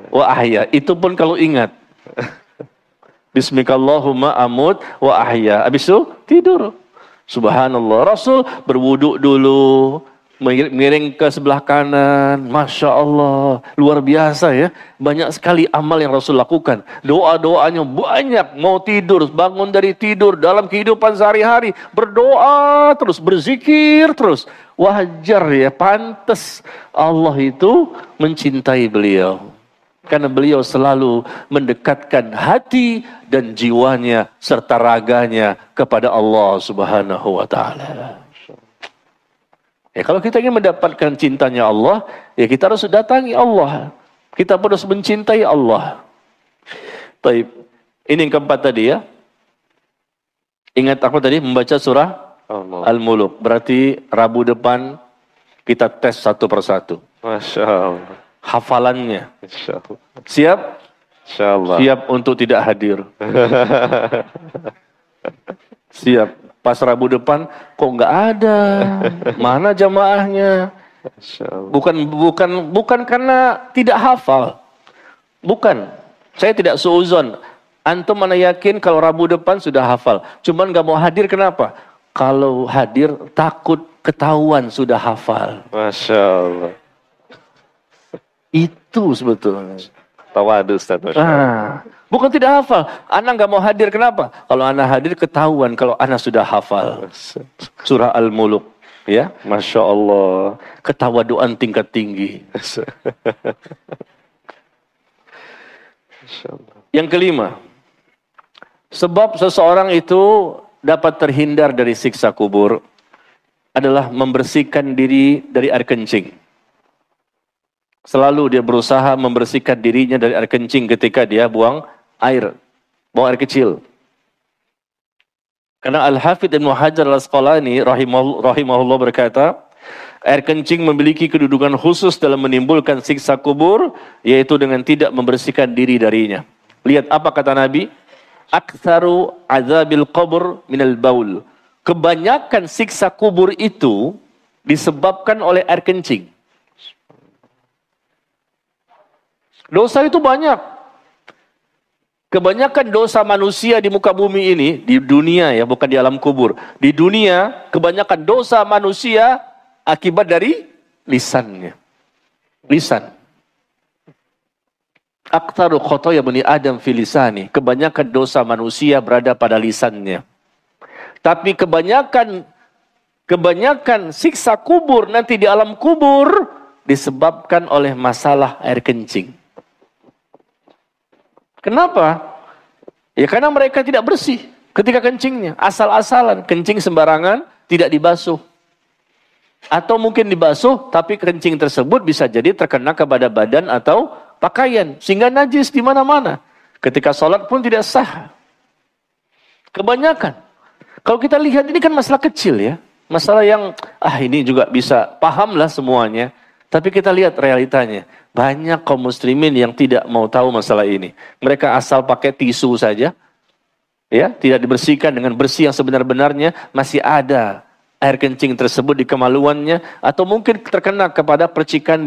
wa ahya. Itu pun kalau ingat. Bismikallahumma amut wa ahya. Habis itu tidur. Subhanallah. Rasul berwuduk dulu, miring ke sebelah kanan. Masya Allah, luar biasa ya. Banyak sekali amal yang Rasul lakukan. Doa-doanya banyak. Mau tidur, bangun dari tidur, dalam kehidupan sehari-hari, berdoa terus, berzikir terus. Wajar ya, pantas Allah itu mencintai beliau. Karena beliau selalu mendekatkan hati dan jiwanya serta raganya kepada Allah Subhanahu wa taala. Ya, kalau kita ingin mendapatkan cintanya Allah, ya kita harus datangi Allah. Kita pun harus mencintai Allah. Baik. Ini yang keempat tadi ya. Ingat aku tadi membaca surah Al-Muluk. Berarti Rabu depan kita tes satu persatu. Masya Allah. Hafalannya. Insyaallah. Siap? Insyaallah. Siap untuk tidak hadir. Siap. Pas Rabu depan kok nggak ada. Mana jamaahnya? Bukan karena tidak hafal. Bukan. Saya tidak suuzon. Antum mana yakin kalau Rabu depan sudah hafal. Cuman nggak mau hadir kenapa? Kalau hadir takut ketahuan sudah hafal. Masya Allah. Itu sebetulnya. Tawadu Ustaz. Bukan tidak hafal. Anak nggak mau hadir kenapa? Kalau anak hadir ketahuan kalau anak sudah hafal. Surah Al-Muluk. Ya, Masya Allah. Ketawaduan tingkat tinggi. Yang kelima. Sebab seseorang itu dapat terhindar dari siksa kubur adalah membersihkan diri dari air kencing. Selalu dia berusaha membersihkan dirinya dari air kencing ketika dia buang air kecil. Karena Al-Hafidh Ibnu Hajar Al-Asqalani rahimahullah berkata, air kencing memiliki kedudukan khusus dalam menimbulkan siksa kubur, yaitu dengan tidak membersihkan diri darinya. Lihat apa kata Nabi? Aktsaru azabil qabr minal baul. Kebanyakan siksa kubur itu disebabkan oleh air kencing. Dosa itu banyak. Kebanyakan dosa manusia di muka bumi ini, di dunia ya, bukan di alam kubur. Di dunia, kebanyakan dosa manusia akibat dari lisannya. Lisan. Aktsaru khotoya bani Adam fil lisani. Kebanyakan dosa manusia berada pada lisannya. Tapi kebanyakan siksa kubur nanti di alam kubur disebabkan oleh masalah air kencing. Kenapa? Ya karena mereka tidak bersih ketika kencingnya. Asal-asalan, kencing sembarangan, tidak dibasuh. Atau mungkin dibasuh, tapi kencing tersebut bisa jadi terkena kepada badan atau pakaian. Sehingga najis di mana-mana. Ketika sholat pun tidak sah. Kebanyakan. Kalau kita lihat ini kan masalah kecil ya. Masalah yang, ini juga bisa pahamlah semuanya. Tapi kita lihat realitanya. Banyak kaum muslimin yang tidak mau tahu masalah ini. Mereka asal pakai tisu saja. Ya, tidak dibersihkan dengan bersih yang sebenar-benarnya. Masih ada air kencing tersebut di kemaluannya. Atau mungkin terkena kepada percikan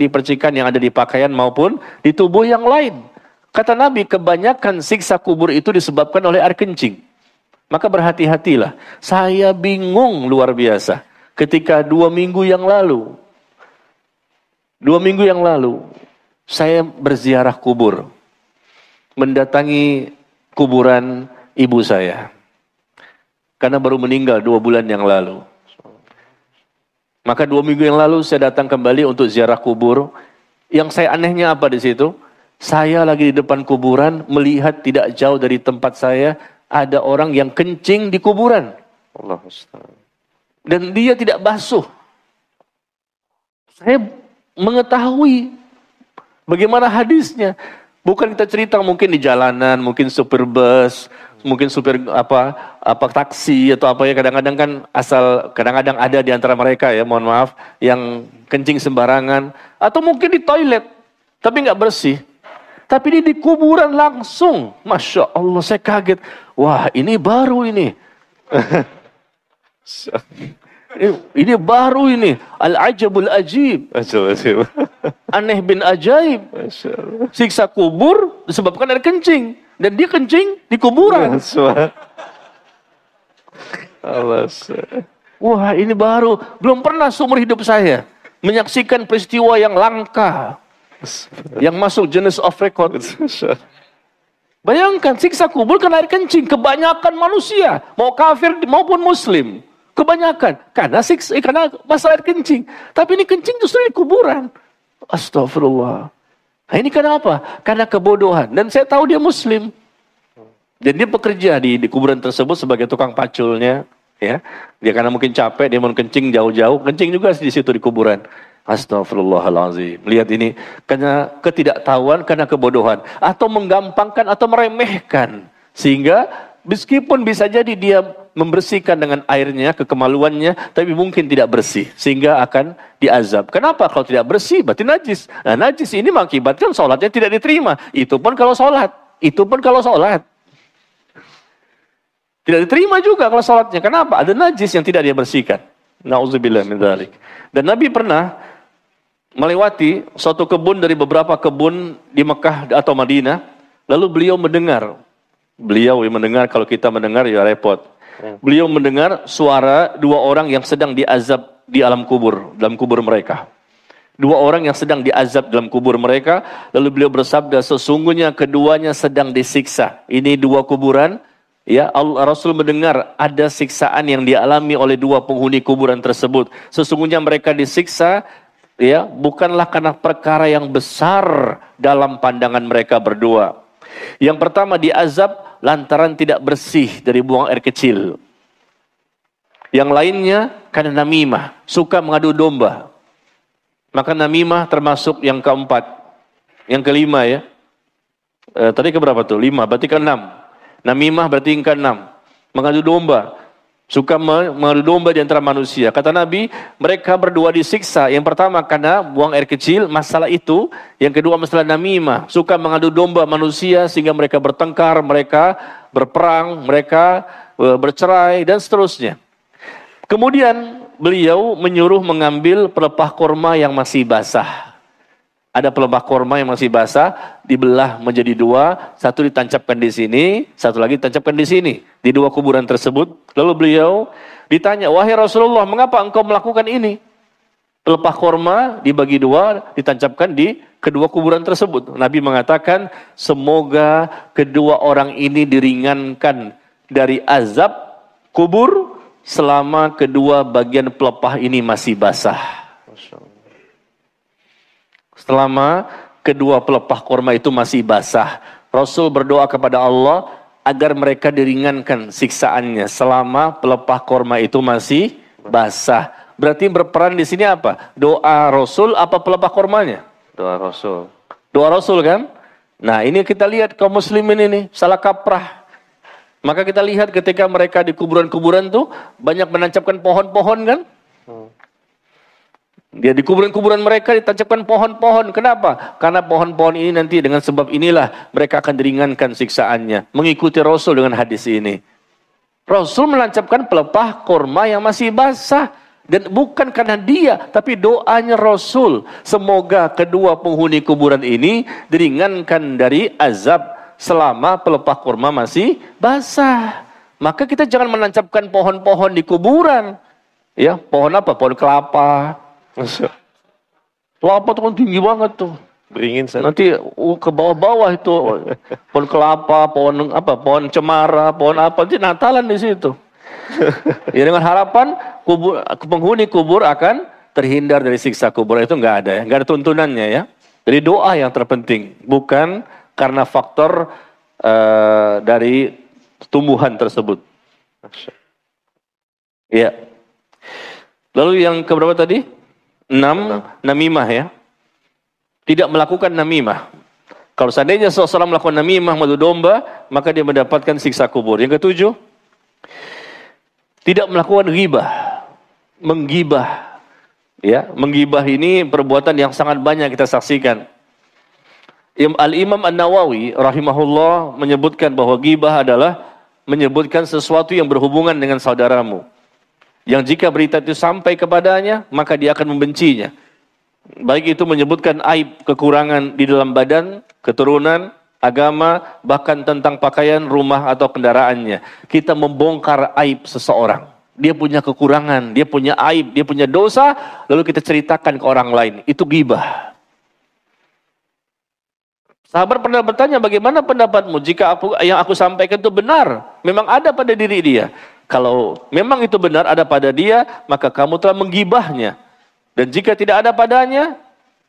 yang ada di pakaian maupun di tubuh yang lain. Kata Nabi, kebanyakan siksa kubur itu disebabkan oleh air kencing. Maka berhati-hatilah. Saya bingung luar biasa. Ketika 2 minggu yang lalu, saya berziarah kubur. Mendatangi kuburan ibu saya. Karena baru meninggal 2 bulan yang lalu. Maka 2 minggu yang lalu saya datang kembali untuk ziarah kubur. Yang saya anehnya apa di situ? Saya lagi di depan kuburan, melihat tidak jauh dari tempat saya, ada orang yang kencing di kuburan. Allah Ustaz. Dan dia tidak basuh. Saya mengetahui bagaimana hadisnya. Bukan kita cerita mungkin di jalanan, mungkin supir bus, mungkin supir taksi atau apa ya, kadang-kadang kan kadang-kadang ada di antara mereka ya, mohon maaf, yang kencing sembarangan atau mungkin di toilet tapi nggak bersih. Tapi ini di kuburan langsung. Masya Allah, saya kaget. Wah, ini baru ini. Ini baru ini. Al-ajabul ajib. Aneh bin ajaib. Siksa kubur disebabkan air kencing. Dan dia kencing di kuburan. Wah, ini baru. Belum pernah seumur hidup saya menyaksikan peristiwa yang langka. Yang masuk jenis off record. Bayangkan, siksa kubur karena air kencing. Kebanyakan manusia, mau kafir maupun muslim, kebanyakan karena masalah air kencing. Tapi ini kencing justru di kuburan. Astagfirullah. Nah, ini kenapa? Karena kebodohan. Dan saya tahu dia muslim. Dan dia bekerja di kuburan tersebut sebagai tukang paculnya. Ya, dia karena mungkin capek, dia mau kencing jauh-jauh, kencing juga di situ di kuburan. Astagfirullahaladzim. Lihat ini, karena ketidaktahuan, karena kebodohan. Atau menggampangkan atau meremehkan. Sehingga meskipun bisa jadi dia membersihkan dengan airnya, kekemaluannya, tapi mungkin tidak bersih. Sehingga akan diazab. Kenapa? Kalau tidak bersih, berarti najis. Nah, najis ini mengakibatkan sholatnya tidak diterima. Itu pun kalau sholat. Tidak diterima juga kalau sholatnya. Kenapa? Ada najis yang tidak dia bersihkan. Na'udzubillah min dzalik. Dan Nabi pernah melewati suatu kebun dari beberapa kebun di Mekah atau Madinah. Lalu beliau mendengar. Kalau kita mendengar ya repot. Beliau mendengar suara 2 orang yang sedang diazab di alam kubur. Dalam kubur mereka. 2 orang yang sedang diazab dalam kubur mereka. Lalu beliau bersabda, sesungguhnya keduanya sedang disiksa. Ini 2 kuburan. Ya, Rasul mendengar ada siksaan yang dialami oleh 2 penghuni kuburan tersebut. Sesungguhnya mereka disiksa, ya, bukanlah karena perkara yang besar dalam pandangan mereka berdua. Yang pertama diazab lantaran tidak bersih dari buang air kecil. Yang lainnya karena namimah, suka mengadu domba. Maka namimah termasuk yang keempat. Yang kelima ya. Tadi keberapa tuh? 5, berarti ke-6. Namimah berarti yang ke-6. Mengadu domba. Suka mengadu domba di antara manusia. Kata Nabi, mereka berdua disiksa. Yang pertama karena buang air kecil, masalah itu. Yang kedua masalah namimah. Suka mengadu domba manusia sehingga mereka bertengkar, mereka berperang, mereka bercerai dan seterusnya. Kemudian beliau menyuruh mengambil pelepah korma yang masih basah. Ada pelepah korma yang masih basah, dibelah menjadi dua, satu ditancapkan di sini, satu lagi ditancapkan di sini, di dua kuburan tersebut. Lalu beliau ditanya, wahai Rasulullah, mengapa engkau melakukan ini? Pelepah korma dibagi dua, ditancapkan di kedua kuburan tersebut. Nabi mengatakan, semoga kedua orang ini diringankan dari azab kubur selama kedua bagian pelepah ini masih basah. Selama kedua pelepah korma itu masih basah, Rasul berdoa kepada Allah agar mereka diringankan siksaannya selama pelepah korma itu masih basah. Berarti berperan di sini apa? Doa Rasul apa pelepah kormanya? Doa Rasul. Doa Rasul kan? Nah ini kita lihat kaum muslimin ini salah kaprah. Maka kita lihat ketika mereka di kuburan-kuburan tuh banyak menancapkan pohon-pohon kan? Dia di kuburan-kuburan mereka ditancapkan pohon-pohon. Kenapa? Karena pohon-pohon ini nanti dengan sebab inilah mereka akan diringankan siksaannya. Mengikuti Rasul dengan hadis ini. Rasul menancapkan pelepah korma yang masih basah. Dan bukan karena dia, tapi doanya Rasul. Semoga kedua penghuni kuburan ini diringankan dari azab selama pelepah korma masih basah. Maka kita jangan menancapkan pohon-pohon di kuburan. Ya, pohon apa? Pohon kelapa. Kelapa tuh kan tinggi banget tuh. Beringin saya. Nanti ke bawah-bawah itu pohon kelapa, pohon apa? Pohon cemara, pohon apa? Nanti Natalan di situ. Ya dengan harapan penghuni kubur akan terhindar dari siksa kubur. Itu enggak ada ya, enggak ada tuntunannya ya. Jadi doa yang terpenting, bukan karena faktor dari tumbuhan tersebut. Ya. Lalu yang keberapa tadi? 6, namimah ya. Tidak melakukan namimah. Kalau seandainya seseorang melakukan namimah, mengadu domba, maka dia mendapatkan siksa kubur. Yang ketujuh, tidak melakukan ghibah. Menggibah. Ya, menggibah ini perbuatan yang sangat banyak kita saksikan. Al-Imam An-Nawawi rahimahullah menyebutkan bahwa ghibah adalah menyebutkan sesuatu yang berhubungan dengan saudaramu. Yang jika berita itu sampai kepadanya, maka dia akan membencinya. Baik itu menyebutkan aib, kekurangan di dalam badan, keturunan, agama, bahkan tentang pakaian, rumah, atau kendaraannya. Kita membongkar aib seseorang. Dia punya kekurangan, dia punya aib, dia punya dosa, lalu kita ceritakan ke orang lain. Itu ghibah. Sahabat pernah bertanya, bagaimana pendapatmu jika yang aku sampaikan itu benar? Memang ada pada diri dia. Kalau memang itu benar ada pada dia, maka kamu telah menggibahnya. Dan jika tidak ada padanya,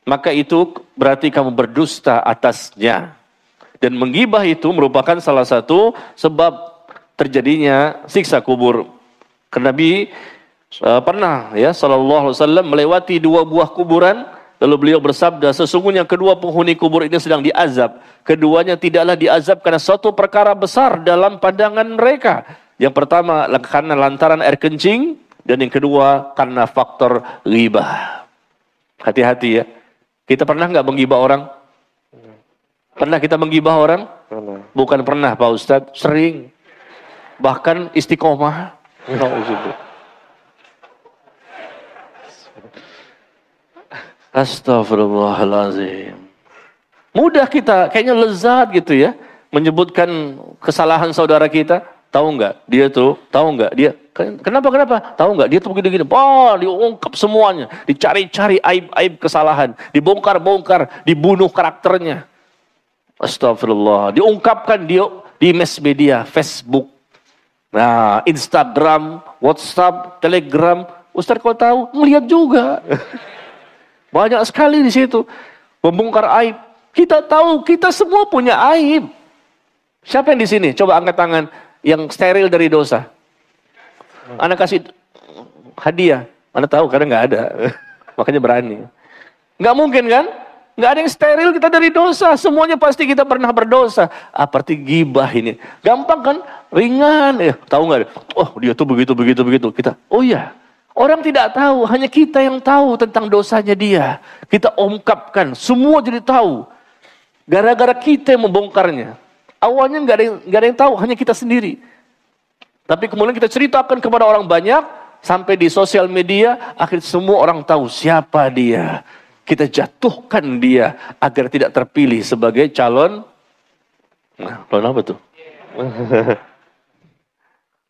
maka itu berarti kamu berdusta atasnya. Dan menggibah itu merupakan salah satu sebab terjadinya siksa kubur. Karena Nabi pernah ya sallallahu alaihi wasallam melewati dua buah kuburan, lalu beliau bersabda, sesungguhnya kedua penghuni kubur ini sedang diazab. Keduanya tidaklah diazab karena suatu perkara besar dalam pandangan mereka. Yang pertama karena lantaran air kencing, dan yang kedua karena faktor ghibah. Hati-hati ya. Kita pernah nggak menggibah orang? Pernah kita menggibah orang? Pernah. Bukan pernah Pak Ustadz, sering. Bahkan istiqomah. Astagfirullahaladzim. Mudah kita, kayaknya lezat gitu ya, menyebutkan kesalahan saudara kita. Tahu nggak dia tuh? Tahu nggak dia? Kenapa? Tahu nggak dia tuh begini-gini? Oh, diungkap semuanya, dicari-cari aib-aib kesalahan, dibongkar-bongkar, dibunuh karakternya. Astagfirullah. Diungkapkan dia di mass media, Facebook, nah, Instagram, WhatsApp, Telegram. Ustaz kau tahu? Melihat juga. Banyak sekali di situ membongkar aib. Kita tahu, kita semua punya aib. Siapa yang di sini? Coba angkat tangan. Yang steril dari dosa. Anak kasih hadiah. Anda tahu karena nggak ada. Makanya berani. Nggak mungkin kan? Nggak ada yang steril kita dari dosa. Semuanya pasti kita pernah berdosa. Seperti gibah ini. Gampang kan? Ringan. Tahu nggak? Oh, dia tuh begitu. Kita, oh ya. Orang tidak tahu. Hanya kita yang tahu tentang dosanya dia. Kita ungkapkan. Semua jadi tahu. Gara-gara kita yang membongkarnya. Awalnya nggak ada yang tahu. Hanya kita sendiri. Tapi kemudian kita ceritakan kepada orang banyak. Sampai di sosial media, akhirnya semua orang tahu siapa dia. Kita jatuhkan dia agar tidak terpilih sebagai calon. Nah, calon apa tuh?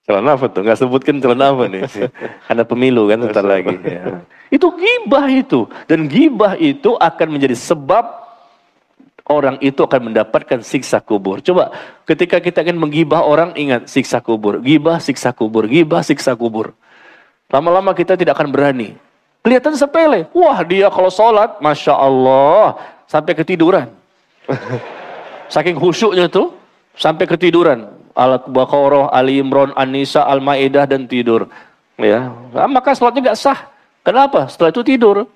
Calon apa tuh? Nggak sebutkan calon apa nih? Karena pemilu kan bentar lagi. Ya. Itu gibah itu. Dan gibah itu akan menjadi sebab orang itu akan mendapatkan siksa kubur. Coba ketika kita ingin menggibah orang, ingat siksa kubur. Gibah, siksa kubur. Gibah, siksa kubur. Lama-lama kita tidak akan berani. Kelihatan sepele. Wah, dia kalau sholat, Masya Allah, sampai ketiduran. Saking khusyuknya tuh, sampai ketiduran. Al-Baqarah, Ali Imran, An-Nisa, Al-Maidah, dan tidur. Ya, nah, maka sholatnya nggak sah. Kenapa? Setelah itu tidur.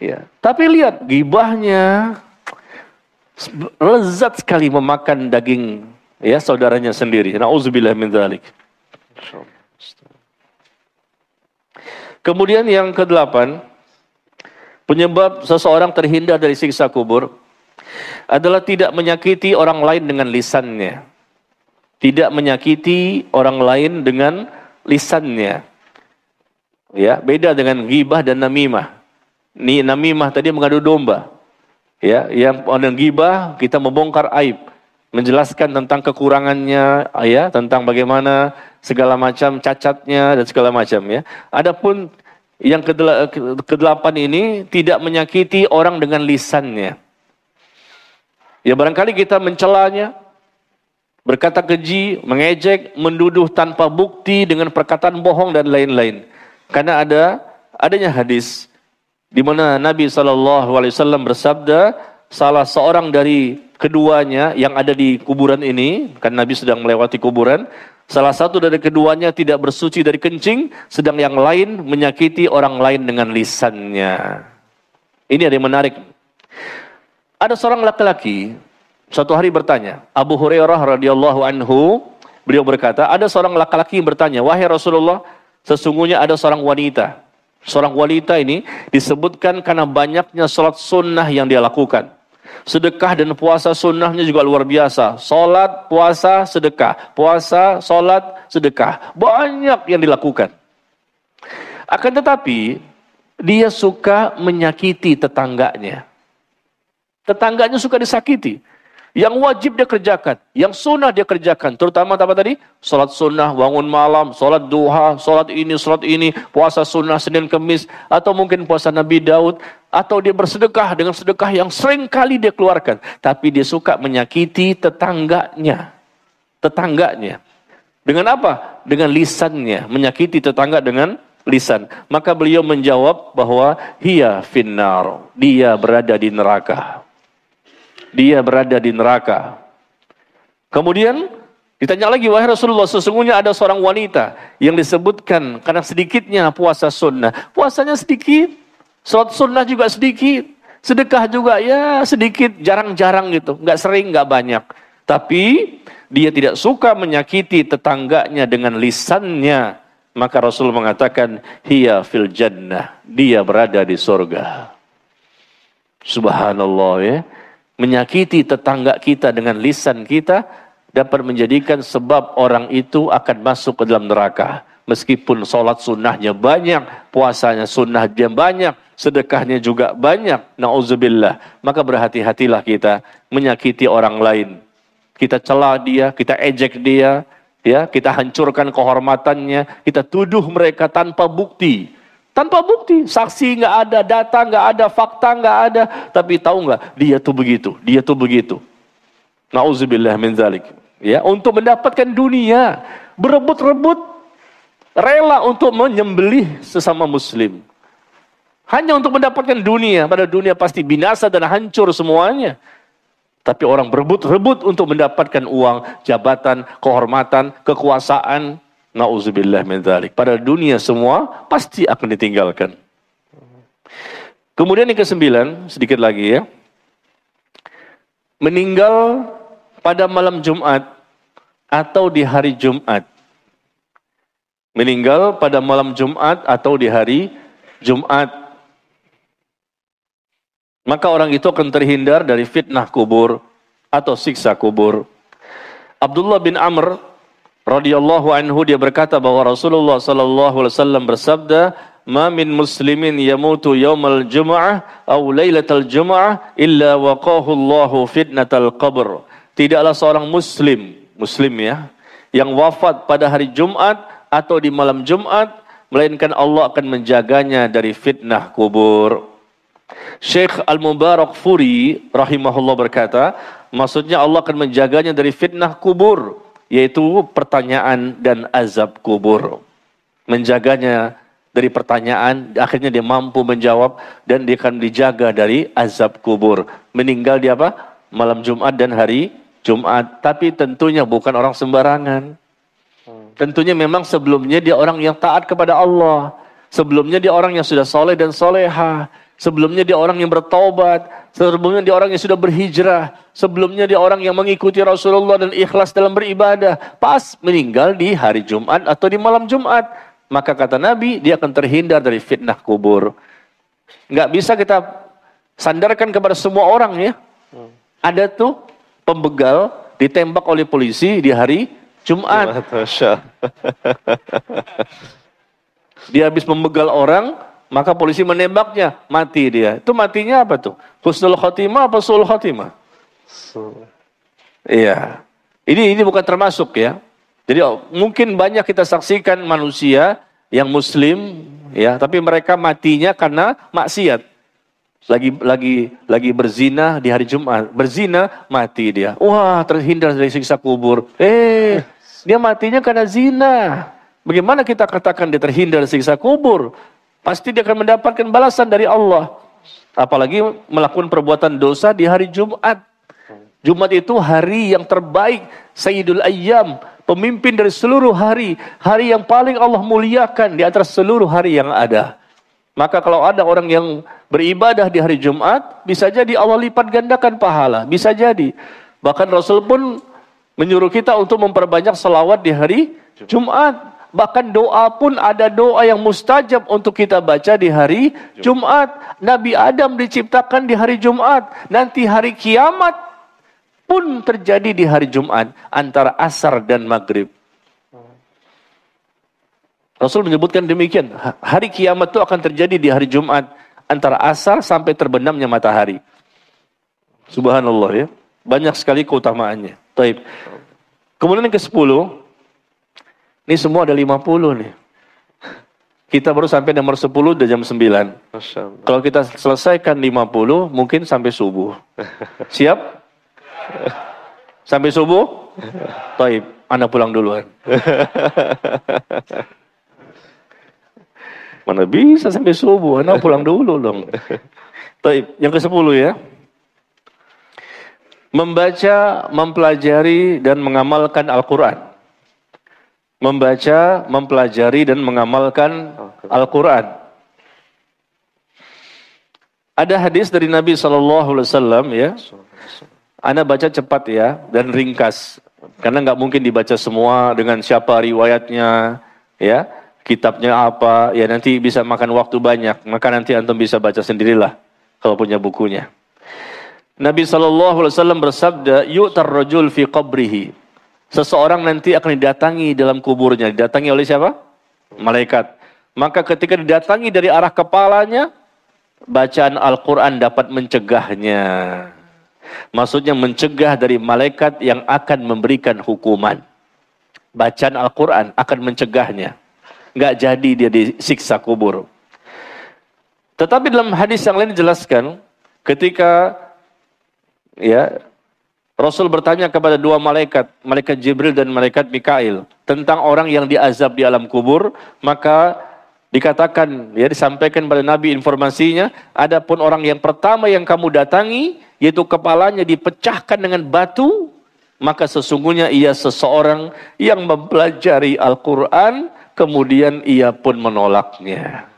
Ya. Tapi lihat, gibahnya lezat sekali memakan daging ya saudaranya sendiri. Nauzubillah min dzalik. Kemudian yang ke-8, penyebab seseorang terhindar dari siksa kubur adalah tidak menyakiti orang lain dengan lisannya. Tidak menyakiti orang lain dengan lisannya. Ya, beda dengan ghibah dan namimah. Namimah tadi mengadu domba. Ya, yang ghibah kita membongkar aib, menjelaskan tentang kekurangannya, ya, tentang bagaimana segala macam cacatnya dan segala macam ya. Adapun yang ke-8 ini tidak menyakiti orang dengan lisannya. Ya barangkali kita mencelanya, berkata keji, mengejek, menduduh tanpa bukti dengan perkataan bohong dan lain-lain. Karena adanya hadis di mana Nabi SAW bersabda, salah seorang dari keduanya yang ada di kuburan ini, kan Nabi sedang melewati kuburan, salah satu dari keduanya tidak bersuci dari kencing, sedang yang lain menyakiti orang lain dengan lisannya. Ini ada yang menarik. Ada seorang laki-laki, suatu hari bertanya, Abu Hurairah radhiyallahu anhu, beliau berkata, ada seorang laki-laki yang bertanya, wahai Rasulullah, sesungguhnya ada seorang wanita. Seorang wanita ini disebutkan karena banyaknya sholat sunnah yang dia lakukan. Sedekah dan puasa sunnahnya juga luar biasa. Sholat, puasa, sedekah. Puasa, sholat, sedekah. Banyak yang dilakukan. Akan tetapi, dia suka menyakiti tetangganya. Tetangganya suka disakiti. Yang wajib dia kerjakan. Yang sunnah dia kerjakan. Terutama apa tadi? Sholat sunnah, bangun malam, sholat duha, sholat ini, puasa sunnah Senin Kemis. Atau mungkin puasa Nabi Daud. Atau dia bersedekah dengan sedekah yang sering kali dia keluarkan. Tapi dia suka menyakiti tetangganya. Tetangganya. Dengan apa? Dengan lisannya. Menyakiti tetangga dengan lisan. Maka beliau menjawab bahwa hiya finnar. Dia berada di neraka. Dia berada di neraka. Kemudian ditanya lagi, wahai Rasulullah, sesungguhnya ada seorang wanita yang disebutkan karena sedikitnya puasa sunnah. Puasanya sedikit, sholat sunnah juga sedikit, sedekah juga ya sedikit, jarang-jarang gitu, nggak sering, nggak banyak. Tapi dia tidak suka menyakiti tetangganya dengan lisannya. Maka Rasul mengatakan, hiya fil jannah. Dia berada di surga. Subhanallah ya. Menyakiti tetangga kita dengan lisan kita dapat menjadikan sebab orang itu akan masuk ke dalam neraka. Meskipun sholat sunnahnya banyak, puasanya sunnahnya banyak, sedekahnya juga banyak. Na'udzubillah. Maka berhati-hatilah kita menyakiti orang lain. Kita cela dia, kita ejek dia, ya, kita hancurkan kehormatannya, kita tuduh mereka tanpa bukti. Tanpa bukti, saksi nggak ada, data nggak ada, fakta nggak ada. Tapi tahu nggak, dia tuh begitu, dia tuh begitu. Nauzubillah min dzalik. Ya, untuk mendapatkan dunia, berebut-rebut, rela untuk menyembelih sesama muslim. Hanya untuk mendapatkan dunia, pada dunia pasti binasa dan hancur semuanya. Tapi orang berebut-rebut untuk mendapatkan uang, jabatan, kehormatan, kekuasaan. Nauzubillah min dzalik. Pada dunia semua pasti akan ditinggalkan. Kemudian yang ke-9, sedikit lagi ya. Meninggal pada malam Jumat atau di hari Jumat. Meninggal pada malam Jumat atau di hari Jumat. Maka orang itu akan terhindar dari fitnah kubur atau siksa kubur. Abdullah bin Amr radhiyallahu anhu dia berkata bahwa Rasulullah sallallahu alaihi wasallam bersabda, "Ma min muslimin yamutu yaumal jum'ah aw lailatal jum'ah illa waqahu Allahu fitnatal qabr." Tidaklah seorang muslim ya, yang wafat pada hari Jumat atau di malam Jumat, melainkan Allah akan menjaganya dari fitnah kubur. Syekh Al-Mubarakfuri rahimahullah berkata, maksudnya Allah akan menjaganya dari fitnah kubur, yaitu pertanyaan dan azab kubur. Menjaganya dari pertanyaan, akhirnya dia mampu menjawab, dan dia akan dijaga dari azab kubur. Meninggal di apa? Malam Jumat dan hari Jumat. Tapi tentunya bukan orang sembarangan. Tentunya memang sebelumnya dia orang yang taat kepada Allah. Sebelumnya dia orang yang sudah soleh dan soleha. Sebelumnya dia orang yang bertaubat. Sebelumnya dia orang yang sudah berhijrah. Sebelumnya dia orang yang mengikuti Rasulullah dan ikhlas dalam beribadah. Pas meninggal di hari Jumat atau di malam Jumat, maka kata Nabi, dia akan terhindar dari fitnah kubur. Nggak bisa kita sandarkan kepada semua orang ya. Ada tuh pembegal ditembak oleh polisi di hari Jumat. Dia habis membegal orang, maka polisi menembaknya, mati dia. Itu matinya apa tuh? Husnul khotimah apa su'ul khotimah? Iya. Ini bukan termasuk ya. Jadi mungkin banyak kita saksikan manusia yang muslim ya, tapi mereka matinya karena maksiat. Lagi berzina di hari Jumat. Berzina, mati dia. Wah, terhindar dari siksa kubur. Dia matinya karena zina. Bagaimana kita katakan dia terhindar dari siksa kubur? Pasti dia akan mendapatkan balasan dari Allah. Apalagi melakukan perbuatan dosa di hari Jumat. Jumat itu hari yang terbaik, Sayyidul Ayyam, pemimpin dari seluruh hari. Hari yang paling Allah muliakan di antara seluruh hari yang ada. Maka kalau ada orang yang beribadah di hari Jumat, bisa jadi Allah lipat gandakan pahala. Bisa jadi. Bahkan Rasul pun menyuruh kita untuk memperbanyak salawat di hari Jumat. Bahkan doa pun ada doa yang mustajab untuk kita baca di hari Jumat. Nabi Adam diciptakan di hari Jumat. Nanti hari kiamat pun terjadi di hari Jumat. Antara asar dan maghrib. Rasul menyebutkan demikian. Hari kiamat itu akan terjadi di hari Jumat. Antara asar sampai terbenamnya matahari. Subhanallah ya. Banyak sekali keutamaannya. Taib. Kemudian yang ke-10. Ini semua ada 50 nih. Kita baru sampai nomor 10 udah jam 9. Kalau kita selesaikan 50, mungkin sampai subuh. Siap? Sampai subuh? Taib. Ana pulang duluan. Mana bisa sampai subuh? Ana pulang dulu dong. Taib. Yang ke-10 ya. Membaca, mempelajari, dan mengamalkan Al-Quran. Membaca, mempelajari, dan mengamalkan Al-Quran. Ada hadis dari Nabi SAW ya. Ana baca cepat ya, dan ringkas. Karena nggak mungkin dibaca semua dengan siapa riwayatnya, ya, kitabnya apa, ya nanti bisa makan waktu banyak. Maka nanti antum bisa baca sendirilah kalau punya bukunya. Nabi SAW bersabda, yu'tar rajul fi qabrihi. Seseorang nanti akan didatangi dalam kuburnya. Didatangi oleh siapa? Malaikat. Maka ketika didatangi dari arah kepalanya, bacaan Al-Quran dapat mencegahnya. Maksudnya mencegah dari malaikat yang akan memberikan hukuman. Bacaan Al-Quran akan mencegahnya. Nggak jadi dia disiksa kubur. Tetapi dalam hadis yang lain dijelaskan, ketika ya Rasul bertanya kepada dua malaikat, malaikat Jibril dan malaikat Mikail, tentang orang yang diazab di alam kubur, maka dikatakan, ya disampaikan pada Nabi informasinya, adapun orang yang pertama yang kamu datangi, yaitu kepalanya dipecahkan dengan batu, maka sesungguhnya ia seseorang yang mempelajari Al-Quran, kemudian ia pun menolaknya.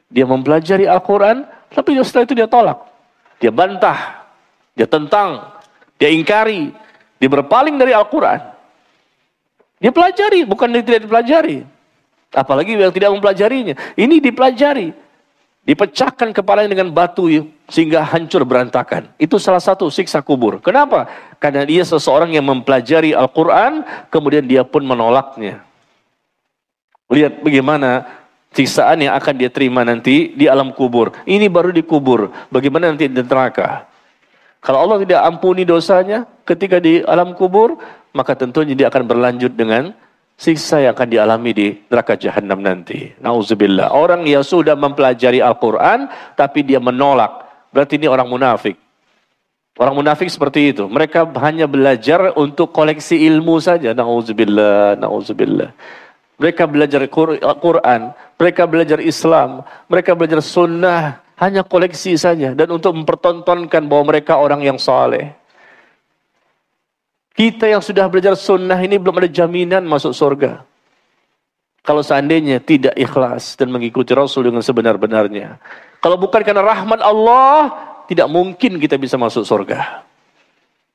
Dia mempelajari Al-Quran, Tapi setelah itu dia tolak. Dia bantah, dia tentang, dia ingkari, dia berpaling dari Al-Quran. Dia pelajari, bukan dia tidak dipelajari. Apalagi yang tidak mempelajarinya. Ini dipelajari. Dipecahkan kepalanya dengan batu sehingga hancur berantakan. Itu salah satu siksa kubur. Kenapa? Karena dia seseorang yang mempelajari Al-Quran, kemudian dia pun menolaknya. Lihat bagaimana siksaan yang akan dia terima nanti di alam kubur. Ini baru dikubur. Bagaimana nanti di neraka? Kalau Allah tidak ampuni dosanya ketika di alam kubur, maka tentunya dia akan berlanjut dengan siksa yang akan dialami di neraka jahanam nanti. Nauzubillah. Orang yang sudah mempelajari Al-Quran, tapi dia menolak. Berarti ini orang munafik. Orang munafik seperti itu. Mereka hanya belajar untuk koleksi ilmu saja. Nauzubillah, nauzubillah. Mereka belajar Al-Quran, mereka belajar Islam, mereka belajar sunnah. Hanya koleksi saja. Dan untuk mempertontonkan bahwa mereka orang yang saleh. Kita yang sudah belajar sunnah ini belum ada jaminan masuk surga. Kalau seandainya tidak ikhlas dan mengikuti Rasul dengan sebenar-benarnya. Kalau bukan karena rahmat Allah, tidak mungkin kita bisa masuk surga.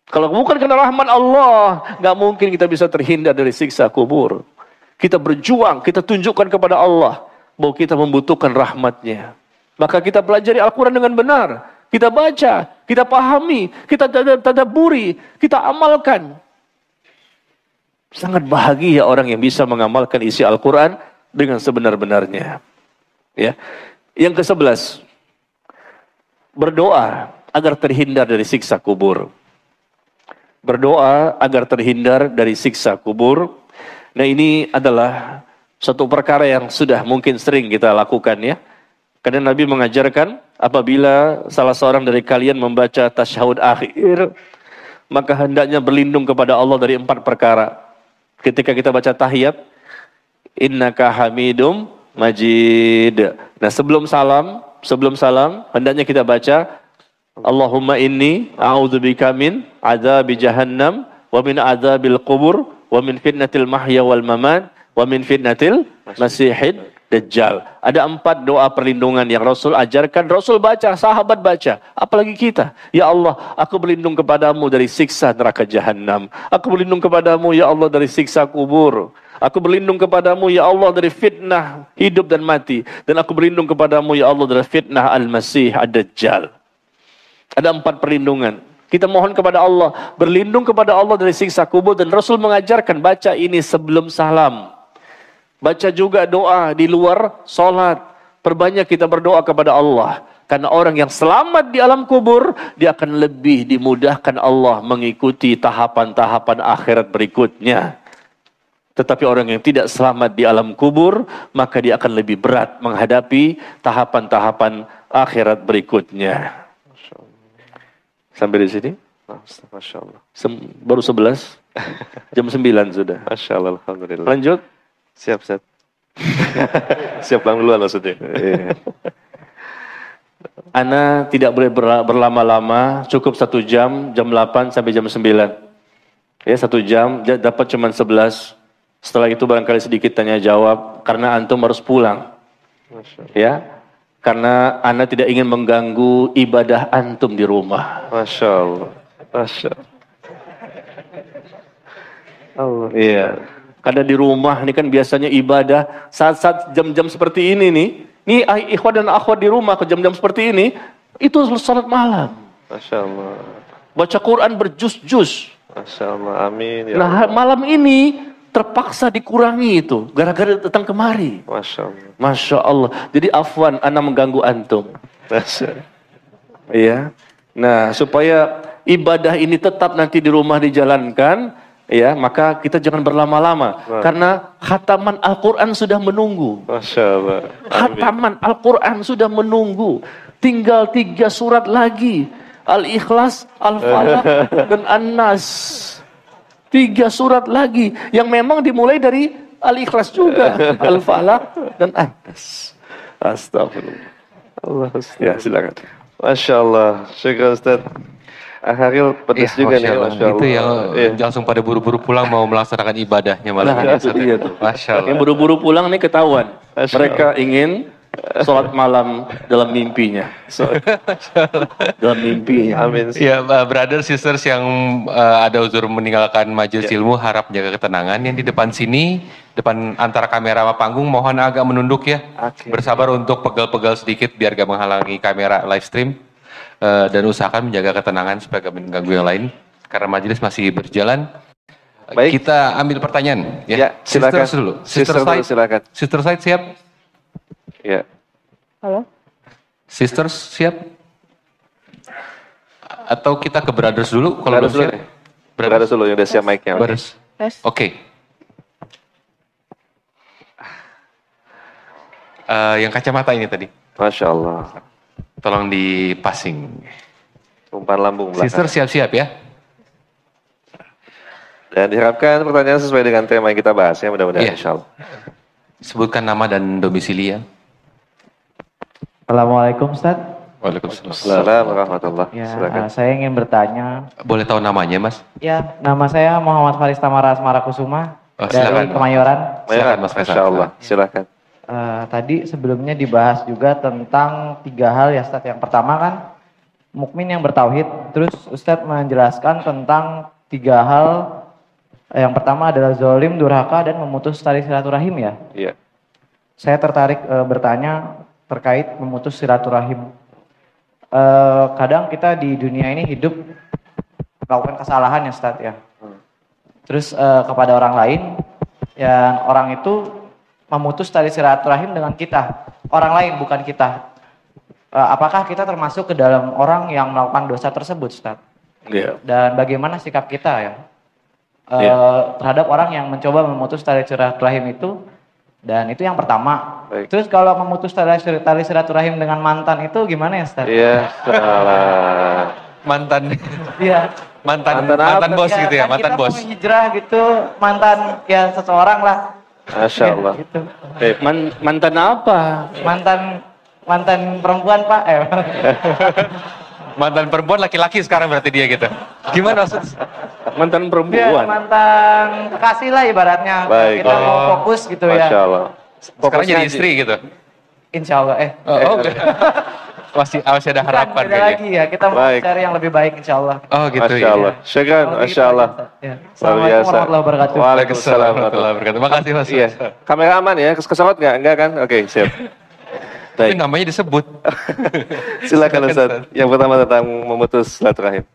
Kalau bukan karena rahmat Allah, nggak mungkin kita bisa terhindar dari siksa kubur. Kita berjuang, kita tunjukkan kepada Allah bahwa kita membutuhkan rahmatnya. Maka kita pelajari Al-Quran dengan benar. Kita baca, kita pahami, kita tadabburi, kita amalkan. Sangat bahagia orang yang bisa mengamalkan isi Al-Quran dengan sebenar-benarnya. Ya. Yang ke-11, berdoa agar terhindar dari siksa kubur. Berdoa agar terhindar dari siksa kubur. Nah, ini adalah satu perkara yang sudah mungkin sering kita lakukan ya. Karena Nabi mengajarkan apabila salah seorang dari kalian membaca tasyahud akhir, maka hendaknya berlindung kepada Allah dari 4 perkara. Ketika kita baca tahiyat, innaka hamidum majid. Nah, sebelum salam hendaknya kita baca Allahumma inni a'udzubika min adzabi jahannam wa min adzabil qubur wa min fitnatil mahya wal mamat wa min fitnatil masihid Dajjal. Ada 4 doa perlindungan yang Rasul ajarkan. Rasul baca, sahabat baca. Apalagi kita. Ya Allah, aku berlindung kepadamu dari siksa neraka jahanam. Aku berlindung kepadamu, ya Allah, dari siksa kubur. Aku berlindung kepadamu, ya Allah, dari fitnah hidup dan mati. Dan aku berlindung kepadamu, ya Allah, dari fitnah al-masih ad-dajjal. Ada 4 perlindungan. Kita mohon kepada Allah. Berlindung kepada Allah dari siksa kubur. Dan Rasul mengajarkan, baca ini sebelum salam. Baca juga doa di luar sholat. Perbanyak kita berdoa kepada Allah. Karena orang yang selamat di alam kubur, dia akan lebih dimudahkan Allah mengikuti tahapan-tahapan akhirat berikutnya. Tetapi orang yang tidak selamat di alam kubur, maka dia akan lebih berat menghadapi tahapan-tahapan akhirat berikutnya. Sampai di sini? Masya Allah. Baru 11? Jam 9 sudah. Masya Allah, alhamdulillah. Lanjut? Siap. Siap pulang duluan maksudnya. Ana tidak boleh berlama-lama, cukup 1 jam, jam 8 sampai jam 9. Ya, 1 jam, dapat cuma 11. Setelah itu barangkali sedikit tanya jawab, karena antum harus pulang. Ya, karena Ana tidak ingin mengganggu ibadah antum di rumah. Masya Allah. Masya Allah. Iya. Karena di rumah ini kan biasanya ibadah saat-saat jam-jam seperti ini nih. Nih ikhwan dan akhwat di rumah ke jam-jam seperti ini, itu salat malam. Masya Allah. Baca Quran berjus-jus. Masya Allah. Amin. Ya Nah, Allah. malam ini terpaksa dikurangi itu gara-gara datang kemari. Masya Allah. Masya Allah. Jadi afwan, ana mengganggu antum. Masya. Iya. Nah, supaya ibadah ini tetap nanti di rumah dijalankan, ya, maka kita jangan berlama-lama. Karena khataman Al-Quran sudah menunggu. Masya Allah. Khataman Al-Quran sudah menunggu. Tinggal 3 surat lagi. Al-Ikhlas, Al-Falaq, dan An-Nas. 3 surat lagi. Yang memang dimulai dari Al-Ikhlas juga. Al-Falaq dan An-Nas. Astagfirullah. Allah. Ya, silakan. Masya Allah. Syukur Ustaz. Haril pedas juga nih. Masya Allah. Itu yang langsung pada buru-buru pulang mau melaksanakan ibadahnya malam ini. Itu dia tuh. Masya Allah. Yang buru-buru pulang nih ketahuan. Mereka ingin sholat malam dalam mimpinya. Dalam mimpinya. Amin. Ya, brother, sisters yang ada uzur meninggalkan majelis ilmu, harap jaga ketenangan. Yang di depan sini, depan antara kamera sama panggung, mohon agak menunduk ya. Bersabar untuk pegal-pegal sedikit biar gak menghalangi kamera live stream. Dan usahakan menjaga ketenangan supaya gak mengganggu yang lain. Karena majelis masih berjalan. Baik. Kita ambil pertanyaan ya. Silakan. Sisters dulu. Sister dulu, silakan. Sister side siap? Ya. Halo? Sisters siap? Atau kita ke brothers dulu kalau Brothers belum dulu siap? nih. Brothers dulu yang udah siap mic-nya. Brothers. Tes. Oke. Yang kacamata ini tadi. Masya Allah. Tolong di-passing. Umpan lambung belakang. Sister siap-siap ya. Dan diharapkan pertanyaan sesuai dengan tema yang kita bahas ya, mudah-mudahan Iya. insya Allah. Sebutkan nama dan domisili ya. Assalamualaikum Ustaz. Waalaikumsalam. Assalamualaikum warahmatullahi Ya, Silakan. saya ingin bertanya. Boleh tahu namanya Mas? Ya, nama saya Muhammad Faris Tamara Asmara Kusuma Oh, dari silakan. Kemayoran. Silakan, Mas Faisal. Masya Allah. Silakan. Tadi sebelumnya dibahas juga tentang 3 hal ya Ustaz. Yang pertama kan mukmin yang bertauhid. Terus Ustaz menjelaskan tentang 3 hal. Yang pertama adalah zolim, durhaka, dan memutus tali silaturahim ya. Iya. Saya tertarik bertanya terkait memutus silaturahim. Kadang kita di dunia ini hidup melakukan kesalahan ya Ustaz ya. Terus kepada orang lain, yang orang itu memutus tali silaturahim dengan kita. Orang lain bukan kita. Apakah kita termasuk ke dalam orang yang melakukan dosa tersebut Ustaz? Iya. Dan bagaimana sikap kita ya? Terhadap orang yang mencoba memutus tali silaturahim itu. Dan itu yang pertama. Baik. Terus kalau memutus tali silaturahim dengan mantan itu gimana ya Ustaz? Iya, salah. Mantan Iya. mantan Mantan bos gitu ya, kan mantan kita bos. mau hijrah gitu, mantan ya seseorang lah. Masya Allah. Gitu. Mantan apa? Mantan perempuan Pak. Mantan perempuan laki-laki sekarang berarti dia gitu. Gimana maksud? Mantan Ya, perempuan. mantan kekasih lah ibaratnya. Baik. Kita mau Oh. fokus gitu Masya ya. Allah. Sekarang jadi Fokusnya istri gitu. Insya Allah. Oke. masih ada harapan Beda kayaknya. lagi ya. Kita mau Baik. cari yang lebih baik insya Allah. Oh gitu Masya ya. Allah. Syukran, Kalau Masya begitu Allah. aja, Ustaz. Ya. Luar Assalamualaikum biasa. warahmatullahi wabarakatuh. Waalaikumsalam Warahmatullahi wabarakatuh. Makasih Mas. Iya. Kamera aman ya? Kesawat nggak? Enggak kan? Oke, siap. Tapi Baik. namanya disebut. Silakan Ustaz. Yang pertama tentang memutus silaturahim.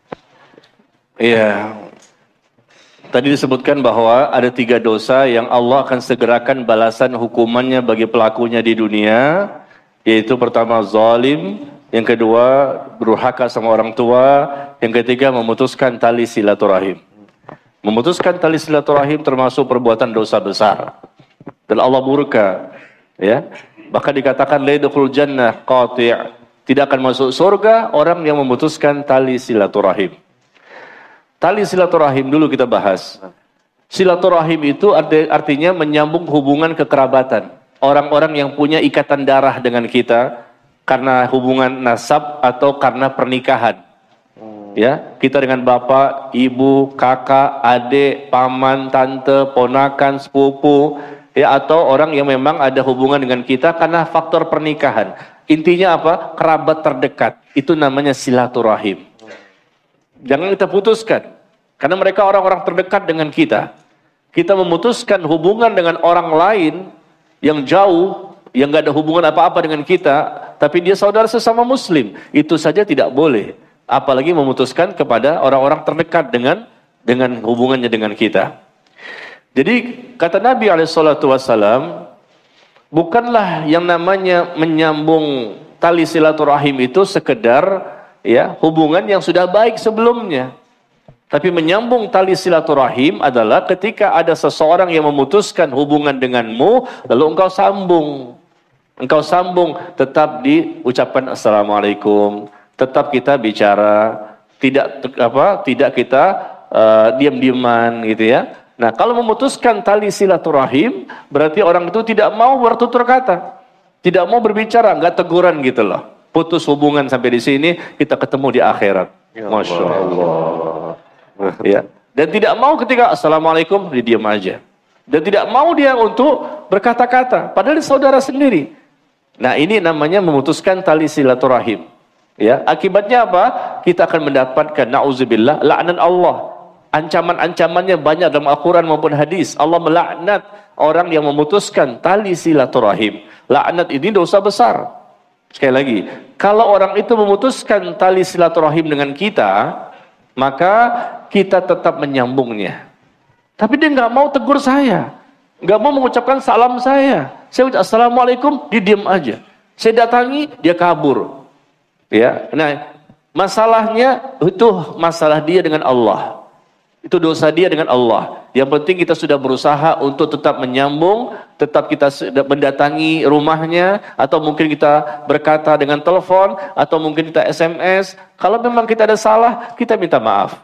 Iya. Tadi disebutkan bahwa ada 3 dosa yang Allah akan segerakan balasan hukumannya bagi pelakunya di dunia. Yaitu pertama zalim, yang kedua durhaka sama orang tua, yang ketiga memutuskan tali silaturahim. Memutuskan tali silaturahim termasuk perbuatan dosa besar. Dan Allah murka. Ya. Bahkan dikatakan la yadkhulul jannah qati', tidak akan masuk surga orang yang memutuskan tali silaturahim. Tali silaturahim dulu kita bahas. Silaturahim itu artinya menyambung hubungan kekerabatan. Orang-orang yang punya ikatan darah dengan kita karena hubungan nasab atau karena pernikahan. Ya, kita dengan bapak, ibu, kakak, adik, paman, tante, ponakan, sepupu, ya, atau orang yang memang ada hubungan dengan kita karena faktor pernikahan. Intinya apa? Kerabat terdekat. Itu namanya silaturahim. Jangan kita putuskan. Karena mereka orang-orang terdekat dengan kita. Kita memutuskan hubungan dengan orang lain yang jauh, yang gak ada hubungan apa-apa dengan kita, tapi dia saudara sesama muslim. Itu saja tidak boleh. Apalagi memutuskan kepada orang-orang terdekat dengan hubungannya dengan kita. Jadi kata Nabi SAW, bukanlah yang namanya menyambung tali silaturahim itu sekedar ya hubungan yang sudah baik sebelumnya. Tapi menyambung tali silaturahim adalah ketika ada seseorang yang memutuskan hubungan denganmu, lalu engkau sambung. Engkau sambung tetap diucapkan assalamualaikum, tetap kita bicara, tidak kita diam-diaman gitu ya. Nah, kalau memutuskan tali silaturahim, berarti orang itu tidak mau bertutur kata, tidak mau berbicara, enggak teguran gitu loh. Putus hubungan sampai di sini, kita ketemu di akhirat. Masya Allah. Ya. Dan tidak mau ketika assalamualaikum dia diam aja. Dan tidak mau dia untuk berkata-kata, padahal dia saudara sendiri. Nah, ini namanya memutuskan tali silaturahim. Ya, akibatnya apa? Kita akan mendapatkan nauzubillah laknat Allah. Ancaman-ancamannya banyak dalam Al-Quran maupun hadis. Allah melaknat orang yang memutuskan tali silaturahim. Laknat ini dosa besar. Sekali lagi, kalau orang itu memutuskan tali silaturahim dengan kita, maka kita tetap menyambungnya. Tapi dia nggak mau tegur saya, nggak mau mengucapkan salam saya. Saya ucap assalamualaikum, dia diam aja. Saya datangi, dia kabur. Ya, nah masalahnya itu masalah dia dengan Allah. Itu dosa dia dengan Allah. Yang penting kita sudah berusaha untuk tetap menyambung, tetap kita mendatangi rumahnya, atau mungkin kita berkata dengan telepon, atau mungkin kita SMS. Kalau memang kita ada salah, kita minta maaf.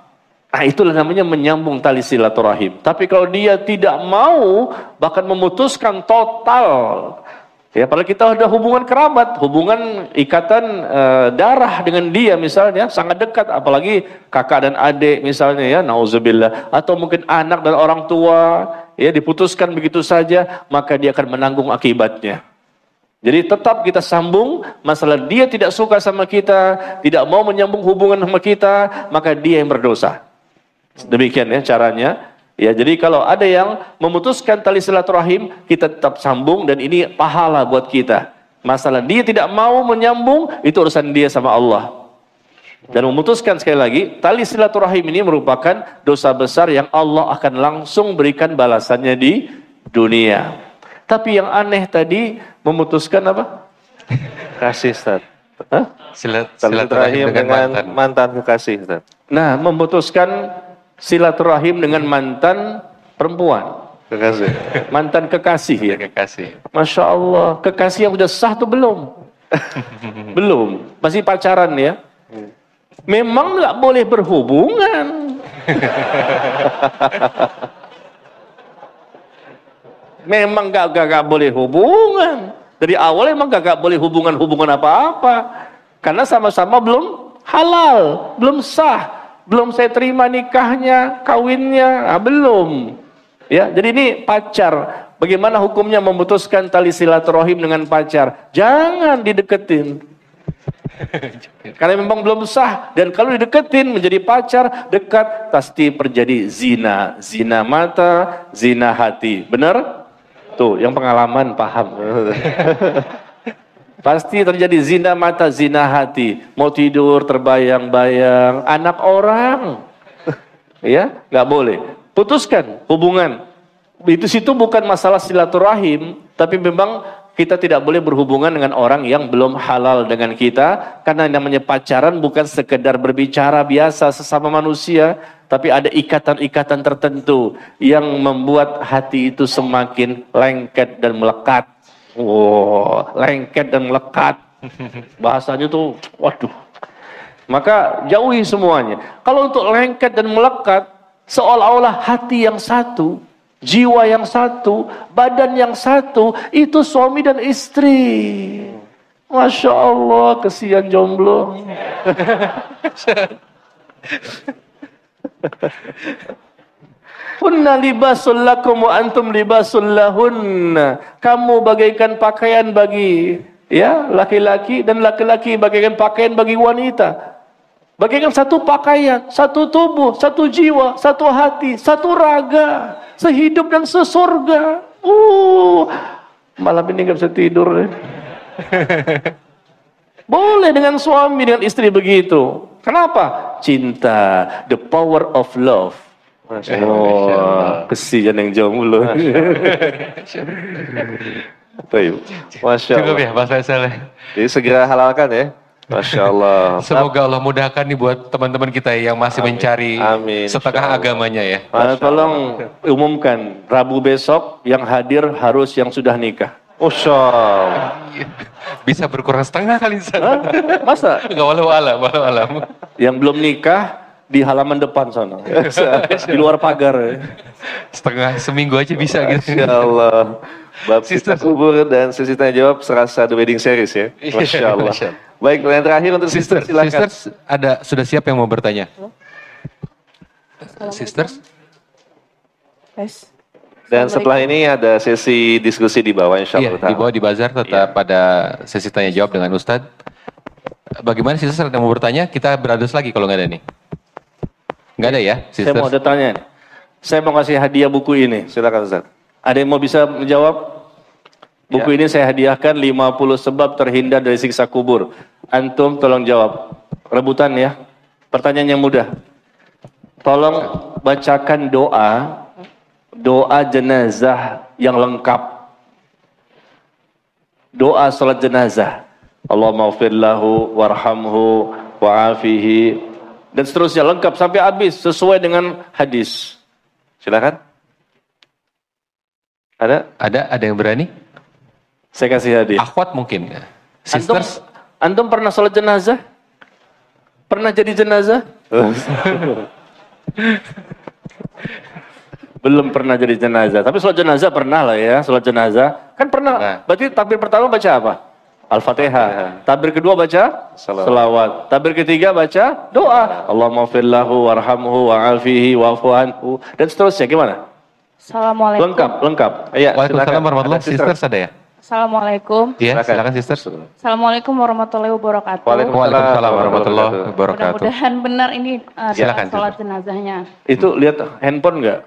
Nah, itulah namanya menyambung tali silaturahim. Tapi kalau dia tidak mau, bahkan memutuskan total, ya, padahal kita ada hubungan kerabat, hubungan ikatan darah dengan dia misalnya, sangat dekat, apalagi kakak dan adik misalnya ya, nauzubillah, atau mungkin anak dan orang tua, ya diputuskan begitu saja, maka dia akan menanggung akibatnya. Jadi tetap kita sambung, masalah dia tidak suka sama kita, tidak mau menyambung hubungan sama kita, maka dia yang berdosa. Demikian ya caranya. Ya, jadi kalau ada yang memutuskan tali silaturahim, kita tetap sambung dan ini pahala buat kita. Masalah dia tidak mau menyambung, itu urusan dia sama Allah. Dan memutuskan sekali lagi, tali silaturahim ini merupakan dosa besar yang Allah akan langsung berikan balasannya di dunia. Tapi yang aneh tadi, memutuskan apa? Kasih, Ustaz. Silaturahim dengan mantan kekasih, Ustaz. Nah, memutuskan silaturahim dengan mantan perempuan. Kekasih. Mantan kekasih ya. Kekasih. Masya Allah. Kekasih yang udah sah tuh belum? Belum. Masih pacaran ya. Memang nggak boleh berhubungan. Memang gak boleh hubungan. Dari awal emang gak boleh hubungan apa-apa. Karena sama-sama belum halal, belum sah. Belum saya terima nikahnya, kawinnya, belum. Ya, jadi ini pacar. Bagaimana hukumnya memutuskan tali silaturahim dengan pacar? Jangan dideketin. Karena memang belum sah. Dan kalau dideketin menjadi pacar, dekat, pasti terjadi zina. Zina mata, zina hati. Benar? Tuh, yang pengalaman paham. Pasti terjadi zina mata, zina hati. Mau tidur terbayang-bayang anak orang. Ya, nggak boleh. Putuskan hubungan. Itu situ bukan masalah silaturahim, tapi memang kita tidak boleh berhubungan dengan orang yang belum halal dengan kita, karena namanya pacaran bukan sekedar berbicara biasa sesama manusia, tapi ada ikatan-ikatan tertentu yang membuat hati itu semakin lengket dan melekat. Wow, lengket dan melekat. Bahasanya tuh, waduh. Maka jauhi semuanya. Kalau untuk lengket dan melekat, seolah-olah hati yang satu, jiwa yang satu, badan yang satu, itu suami dan istri. Masya Allah, kesian jomblo. Hunna libasul lakum wa antum libasul lahunna. Kamu bagaikan pakaian bagi ya laki-laki dan laki-laki bagaikan pakaian bagi wanita. Bagaikan satu pakaian, satu tubuh, satu jiwa, satu hati, satu raga, sehidup dan sesurga. Malam ini nggak bisa tidur. Boleh dengan suami, dengan istri begitu. Kenapa? Cinta, the power of love. Masya Allah. Kesian yang jomblo. Masya Cukup Allah. ya Pak Faisal. Jadi segera halalkan ya. Masya Allah. Semoga Allah mudahkan nih buat teman-teman kita yang masih mencari Amin. setengah agamanya ya. Tolong umumkan, Rabu besok yang hadir harus yang sudah nikah. Bisa berkurang setengah kali di sana. Masa? Enggak walau alam. Yang belum nikah di halaman depan sana. Di luar pagar. Setengah seminggu aja bisa gitu. Masya Allah. Bab Sister. Sister kubur dan sisi tanya jawab serasa The Wedding Series ya. Masya Allah. Masya Allah. Baik, yang terakhir untuk Sister, silakan. Sisters, sudah siap yang mau bertanya? Sisters? Yes. Dan setelah ini ada sesi diskusi di bawah insya Iya, Allah. di bawah di bazar tetap pada sesi tanya jawab dengan Ustadz. Bagaimana sister yang mau bertanya? Kita beratus lagi kalau nggak ada nih. Nggak ada ya, Saya mau ada tanya. Saya mau kasih hadiah buku ini. Silakan Ustaz. Ada yang mau bisa menjawab? Buku ini saya hadiahkan 50 sebab terhindar dari siksa kubur. Antum tolong jawab. Rebutan ya. Pertanyaan yang mudah. Tolong bacakan doa jenazah yang lengkap. Doa salat jenazah. Allahumma ighfir lahu warhamhu wa'afihi dan seterusnya lengkap sampai habis sesuai dengan hadis. Silakan. Ada yang berani? Saya kasih hadiah. Akhwat mungkin. Sisters. Antum pernah salat jenazah? Pernah jadi jenazah? Belum pernah jadi jenazah, tapi sholat jenazah pernah lah ya, sholat jenazah. Kan pernah, Nah. berarti takbir pertama baca apa? Al-Fatihah. Takbir kedua baca? Salawat. Takbir ketiga baca? Doa. Allahumma ighfir lahu warhamhu wa'afihi wa'fu anhu. Dan seterusnya, gimana? Assalamualaikum. Lengkap. Iya, Waalaikumsalam warahmatullahi Ada wabarakatuh. Sisters ada ya? Assalamualaikum. Iya, silakan sisters. Assalamualaikum warahmatullahi wabarakatuh. Waalaikumsalam warahmatullahi wabarakatuh. Mudah-mudahan benar ini Silakan, sholat jenazahnya. Itu lihat handphone nggak?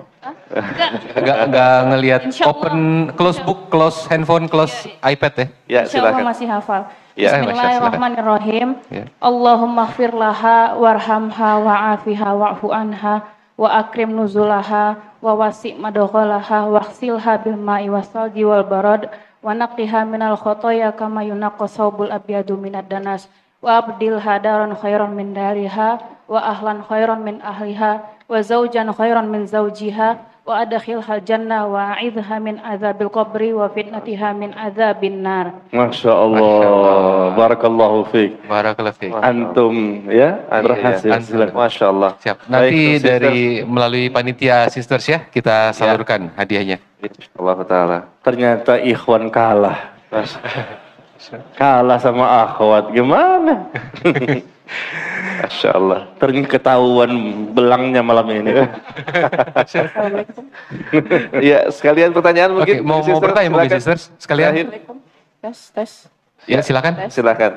Enggak ngelihat Insya Allah. open close book, close handphone, close iPad ya. Ya, Insya Allah silakan. masih hafal. Ya, Bismillahirrahmanirrahim. Ya. Allahumma gfir laha warhamha wa'afiha wa'fu anha wa akrim nuzulaha wa wasi' madkhalaha waghsilha bil ma'i wasalji wal barad wa naqiha minal khotoya kama yunaqqas saubul abyadu minad danas wa abdilha daran khairan min dariha wa ahlan khairan min ahliha wa zawjan khairan min zawjiha wa adkhilha jannah wa a'idha min azabil qabri wa fitnatiha min azabin nar. Masya Allah. Barakallahu fiik. Barakallahu fiik. Antum ya berhasil. Silakan. Masya Allah. Siap. Nanti Baik, sisters. dari melalui panitia sisters ya kita salurkan hadiahnya. Allah Ta'ala. Ternyata ikhwan kalah. Kalah sama akhwat. Gimana? Masya Allah. Ternyata ketahuan belangnya malam ini. Iya, sekalian pertanyaan Oke, mungkin. mau sisters, bertanya mungkin silakan. sisters sekalian? Terakhir. Tes. Ya, silakan. Silakan.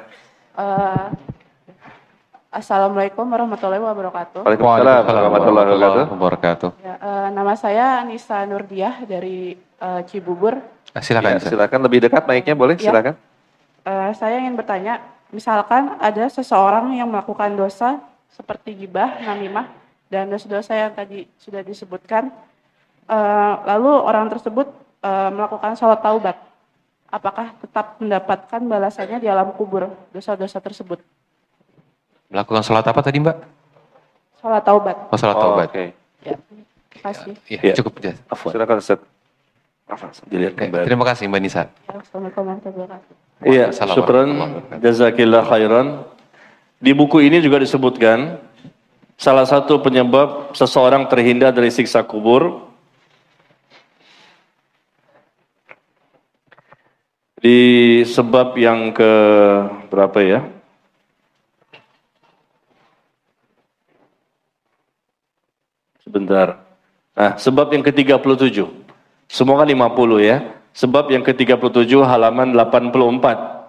Assalamualaikum warahmatullahi wabarakatuh. Waalaikumsalam warahmatullahi wabarakatuh. wabarakatuh. Ya, nama saya Nisa Nurdiah dari Cibubur. Silakan. Ya, silakan lebih dekat mic-nya boleh, Ya. silakan. Saya ingin bertanya, misalkan ada seseorang yang melakukan dosa seperti gibah, namimah, dan dosa-dosa yang tadi sudah disebutkan, lalu orang tersebut melakukan sholat taubat, apakah tetap mendapatkan balasannya di alam kubur dosa-dosa tersebut? Melakukan sholat apa tadi Mbak? Sholat taubat. Oh, sholat taubat. Oke. Ya, terima kasih. Ya, Ya. cukup ya. Silakan Ustaz. Dilihat Oke, kembali. terima kasih Mbak Nisa. Ya, Assalamualaikum warahmatullahi wabarakatuh. Iya, Waalaikumsalam syukran. warahmatullahi wabarakatuh. Jazakillah khairan. Di buku ini juga disebutkan salah satu penyebab seseorang terhindar dari siksa kubur di sebab yang ke berapa ya? Sebentar. Nah, sebab yang ke-37. Semua kan 50 ya. Sebab yang ke-37 halaman 84.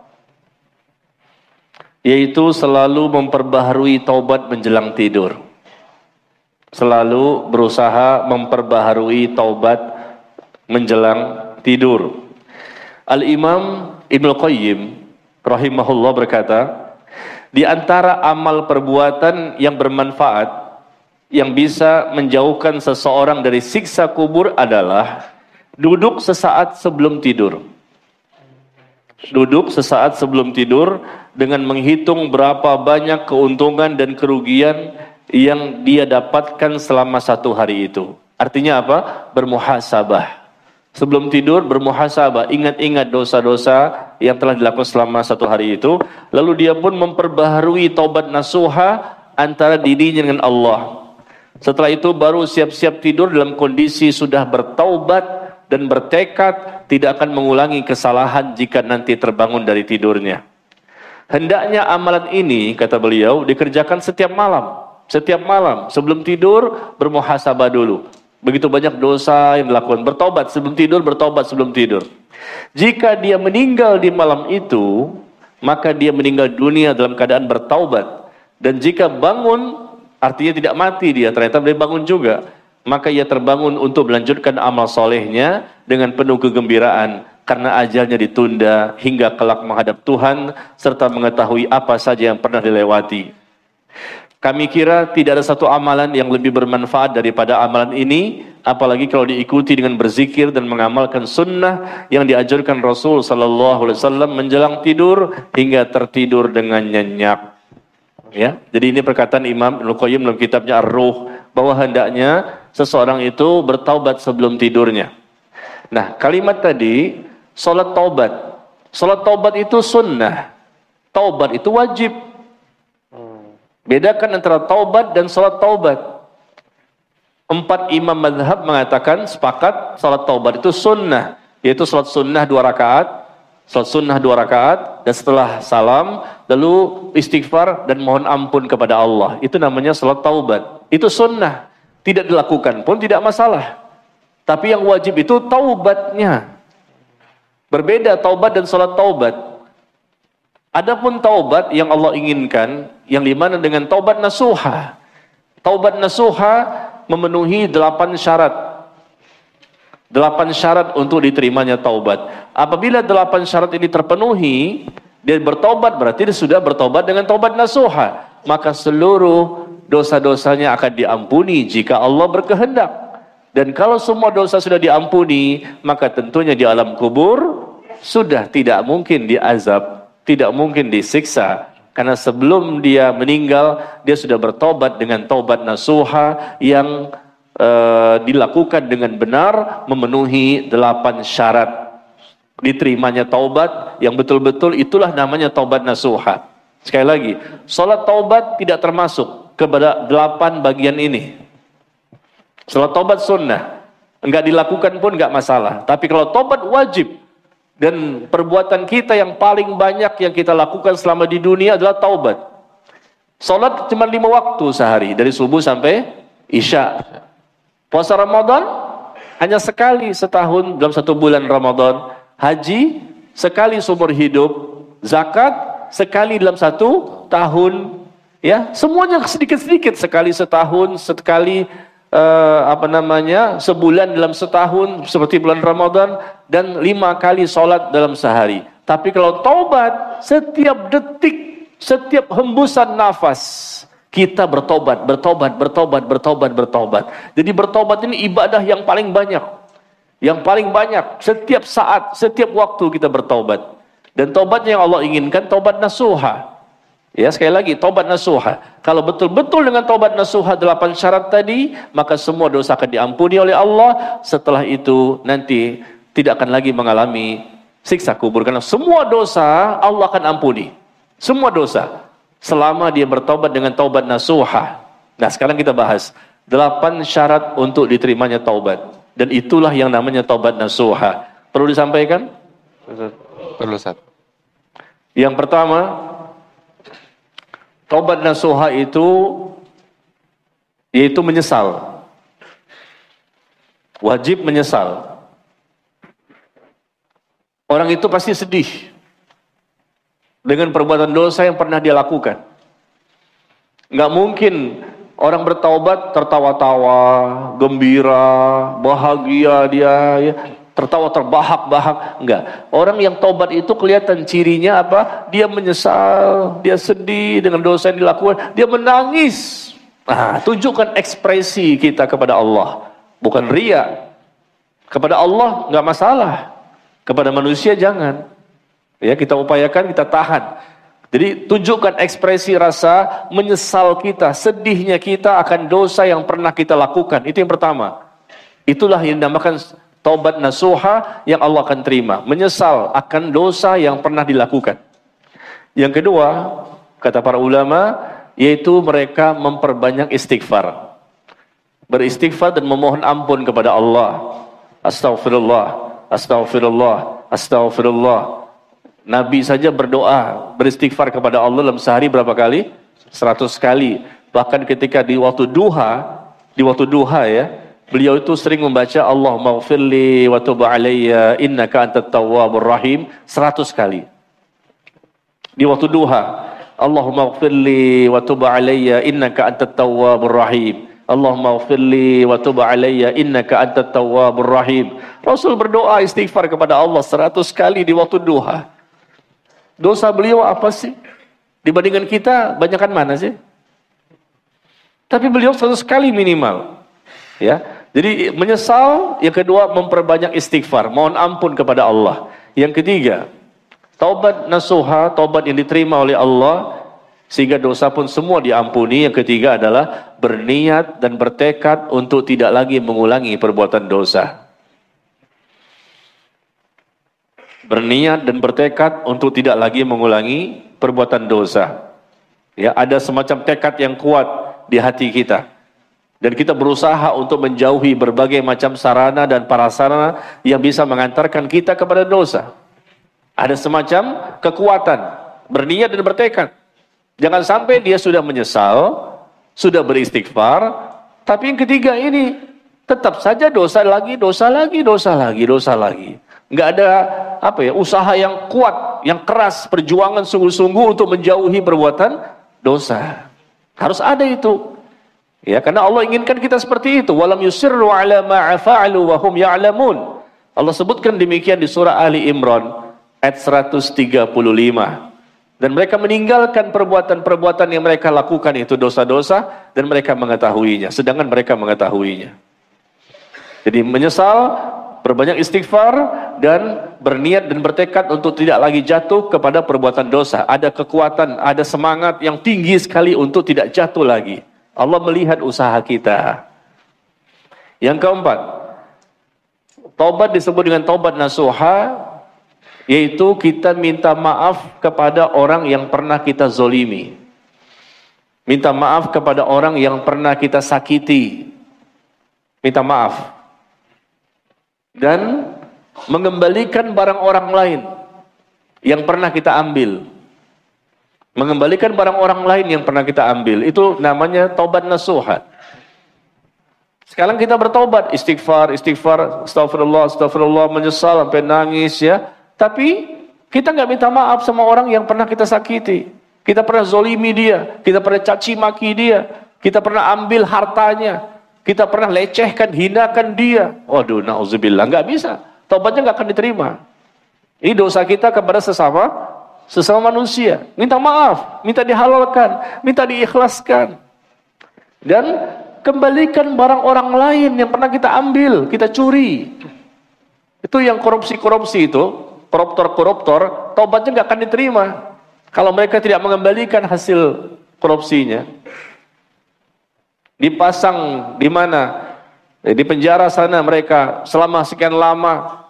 Yaitu selalu memperbaharui taubat menjelang tidur. Selalu berusaha memperbaharui taubat menjelang tidur. Al-Imam Ibnu Qayyim rahimahullah berkata, di antara amal perbuatan yang bermanfaat yang bisa menjauhkan seseorang dari siksa kubur adalah duduk sesaat sebelum tidur. Duduk sesaat sebelum tidur dengan menghitung berapa banyak keuntungan dan kerugian yang dia dapatkan selama satu hari itu. Artinya apa? Bermuhasabah. Sebelum tidur bermuhasabah, ingat-ingat dosa-dosa yang telah dilakukan selama satu hari itu. Lalu dia pun memperbaharui taubat nasuha antara dirinya dengan Allah. Setelah itu baru siap-siap tidur dalam kondisi sudah bertaubat dan bertekad tidak akan mengulangi kesalahan jika nanti terbangun dari tidurnya. Hendaknya amalan ini, kata beliau, dikerjakan setiap malam. Setiap malam sebelum tidur bermuhasabah dulu. Begitu banyak dosa yang dilakukan. Bertobat sebelum tidur, bertobat sebelum tidur. Jika dia meninggal di malam itu, maka dia meninggal dunia dalam keadaan bertaubat. Dan jika bangun, artinya tidak mati dia, ternyata dia bangun juga, maka ia terbangun untuk melanjutkan amal solehnya dengan penuh kegembiraan, karena ajalnya ditunda hingga kelak menghadap Tuhan, serta mengetahui apa saja yang pernah dilewati. Kami kira tidak ada satu amalan yang lebih bermanfaat daripada amalan ini, apalagi kalau diikuti dengan berzikir dan mengamalkan sunnah yang diajarkan Rasul sallallahu alaihi wasallam menjelang tidur hingga tertidur dengan nyenyak. Ya, jadi ini perkataan Imam Ibnu Qayyim dalam kitabnya Ar-Ruh, bahwa hendaknya seseorang itu bertaubat sebelum tidurnya. Nah, kalimat tadi salat taubat. Salat taubat itu sunnah. Taubat itu wajib. Bedakan antara taubat dan salat taubat. 4 imam mazhab mengatakan sepakat salat taubat itu sunnah, yaitu salat sunnah 2 rakaat, salat sunnah 2 rakaat, dan setelah salam lalu istighfar dan mohon ampun kepada Allah. Itu namanya salat taubat. Itu sunnah, tidak dilakukan pun tidak masalah. Tapi yang wajib itu taubatnya. Berbeda taubat dan salat taubat. Adapun taubat yang Allah inginkan, yang dimana dengan taubat nasuha. Taubat nasuha memenuhi 8 syarat. 8 syarat untuk diterimanya taubat. Apabila 8 syarat ini terpenuhi, dia bertobat, berarti dia sudah bertobat dengan taubat nasuha. Maka seluruh dosa-dosanya akan diampuni jika Allah berkehendak. Dan kalau semua dosa sudah diampuni, maka tentunya di alam kubur sudah tidak mungkin diazab, tidak mungkin disiksa, karena sebelum dia meninggal dia sudah bertobat dengan taubat nasuha yang dilakukan dengan benar, memenuhi 8 syarat diterimanya taubat yang betul-betul. Itulah namanya taubat nasuha. Sekali lagi, salat taubat tidak termasuk kepada 8 bagian ini. Salat taubat sunnah, enggak dilakukan pun enggak masalah. Tapi kalau taubat wajib, dan perbuatan kita yang paling banyak yang kita lakukan selama di dunia adalah taubat. Salat cuma 5 waktu sehari, dari subuh sampai isya. Puasa Ramadan hanya sekali setahun dalam 1 bulan Ramadan. Haji sekali seumur hidup. Zakat sekali dalam 1 tahun. Ya, semuanya sedikit-sedikit, sekali setahun, sekali sebulan dalam setahun seperti bulan Ramadan, dan 5 kali sholat dalam sehari. Tapi kalau taubat, setiap detik, setiap hembusan nafas kita bertobat. Jadi bertobat ini ibadah yang paling banyak. Yang paling banyak, setiap saat, setiap waktu kita bertobat. Dan taubatnya yang Allah inginkan taubat nasuha. Ya, sekali lagi, taubat nasuha. Kalau betul-betul dengan taubat nasuha 8 syarat tadi, maka semua dosa akan diampuni oleh Allah. Setelah itu nanti tidak akan lagi mengalami siksa kubur, karena semua dosa Allah akan ampuni. Semua dosa, selama dia bertaubat dengan taubat nasuha. Nah, sekarang kita bahas 8 syarat untuk diterimanya taubat. Dan itulah yang namanya taubat nasuha. Perlu disampaikan? Perlu, Ustaz. Yang pertama, taubat nasuha itu yaitu menyesal. Wajib menyesal. Orang itu pasti sedih dengan perbuatan dosa yang pernah dia lakukan. Enggak mungkin orang bertaubat tertawa-tawa, gembira, bahagia dia, ya, tertawa terbahak-bahak. Enggak. Orang yang taubat itu kelihatan cirinya apa? Dia menyesal, dia sedih dengan dosa yang dilakukan, dia menangis. Nah, tunjukkan ekspresi kita kepada Allah, bukan riya. Kepada Allah enggak masalah, kepada manusia jangan. Ya, kita upayakan, kita tahan. Jadi tunjukkan ekspresi rasa menyesal kita, sedihnya kita akan dosa yang pernah kita lakukan. Itu yang pertama. Itulah yang dinamakan taubat nasuha yang Allah akan terima. Menyesal akan dosa yang pernah dilakukan. Yang kedua, kata para ulama, yaitu mereka memperbanyak istighfar. Beristighfar dan memohon ampun kepada Allah. Astaghfirullah, astaghfirullah, astaghfirullah. Nabi saja berdoa, beristighfar kepada Allah dalam sehari berapa kali? 100 kali. Bahkan ketika di waktu duha ya, beliau itu sering membaca Allahumma ighfirli wa tub alayya innaka antat tawwabur rahim 100 kali. Di waktu duha, Allahumma ighfirli wa tub alayya innaka antat tawwabur rahim. Allahumma ighfirli wa tub alayya innaka antat tawwabur rahim. Rasul berdoa istighfar kepada Allah 100 kali di waktu duha. Dosa beliau apa sih? Dibandingkan kita, banyakan mana sih? Tapi beliau 100 kali minimal. Ya. Jadi menyesal, yang kedua memperbanyak istighfar, mohon ampun kepada Allah. Yang ketiga, taubat nasuha, taubat yang diterima oleh Allah sehingga dosa pun semua diampuni. Yang ketiga adalah berniat dan bertekad untuk tidak lagi mengulangi perbuatan dosa. Berniat dan bertekad untuk tidak lagi mengulangi perbuatan dosa. Ya, ada semacam tekad yang kuat di hati kita. Dan kita berusaha untuk menjauhi berbagai macam sarana dan prasarana yang bisa mengantarkan kita kepada dosa. Ada semacam kekuatan, berniat dan bertekad. Jangan sampai dia sudah menyesal, sudah beristighfar, tapi yang ketiga ini tetap saja dosa lagi, dosa lagi, dosa lagi, dosa lagi. Nggak ada usaha yang kuat, yang keras, perjuangan sungguh-sungguh untuk menjauhi perbuatan dosa. Harus ada itu. Ya, karena Allah inginkan kita seperti itu. Walam yusirru ala ma fa'alu wa hum ya'lamun. Allah sebutkan demikian di surah Ali Imran ayat 135. Dan mereka meninggalkan perbuatan-perbuatan yang mereka lakukan itu dosa-dosa dan mereka mengetahuinya, sedangkan mereka mengetahuinya. Jadi menyesal, berbanyak istighfar dan berniat dan bertekad untuk tidak lagi jatuh kepada perbuatan dosa. Ada kekuatan, ada semangat yang tinggi sekali untuk tidak jatuh lagi. Allah melihat usaha kita. Yang keempat, taubat disebut dengan taubat nasuha, yaitu kita minta maaf kepada orang yang pernah kita zolimi. Minta maaf kepada orang yang pernah kita sakiti. Minta maaf. Dan mengembalikan barang orang lain yang pernah kita ambil. Mengembalikan barang orang lain yang pernah kita ambil. Itu namanya taubat nasuha. Sekarang kita bertobat, istighfar, astagfirullah, menyesal sampai nangis ya. Tapi kita nggak minta maaf sama orang yang pernah kita sakiti. Kita pernah zolimi dia, kita pernah caci maki dia, kita pernah ambil hartanya, kita pernah lecehkan, hinakan dia. Waduh, na'udzubillah, nggak bisa. Taubatnya nggak akan diterima. Ini dosa kita kepada sesama manusia. Minta maaf, minta dihalalkan, minta diikhlaskan. Dan kembalikan barang orang lain yang pernah kita ambil, kita curi. Itu yang korupsi-korupsi itu, koruptor-koruptor, taubatnya nggak akan diterima kalau mereka tidak mengembalikan hasil korupsinya. Dipasang di mana? Di penjara sana mereka selama sekian lama,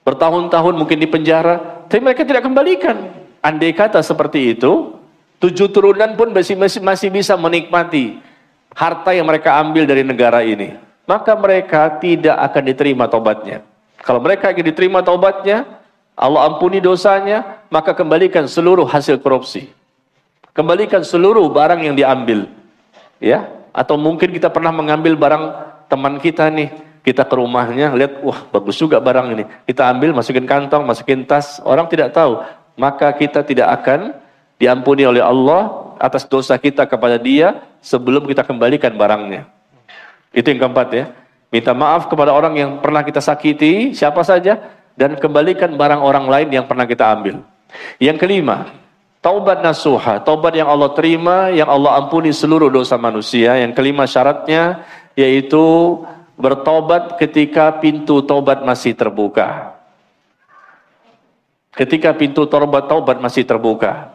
bertahun-tahun mungkin di penjara, tapi mereka tidak kembalikan. Andai kata seperti itu, 7 turunan pun masih bisa menikmati harta yang mereka ambil dari negara ini. Maka mereka tidak akan diterima taubatnya. Kalau mereka ingin diterima taubatnya, Allah ampuni dosanya, maka kembalikan seluruh hasil korupsi. Kembalikan seluruh barang yang diambil. Ya, atau mungkin kita pernah mengambil barang teman kita nih, kita ke rumahnya, lihat, wah bagus juga barang ini. Kita ambil, masukin kantong, masukin tas, orang tidak tahu. Maka kita tidak akan diampuni oleh Allah atas dosa kita kepada dia sebelum kita kembalikan barangnya. Itu yang keempat ya. Minta maaf kepada orang yang pernah kita sakiti, siapa saja, dan kembalikan barang orang lain yang pernah kita ambil. Yang kelima, taubat nasuha, taubat yang Allah terima, yang Allah ampuni seluruh dosa manusia. Yang kelima syaratnya yaitu bertobat ketika pintu taubat masih terbuka. Ketika pintu taubat masih terbuka,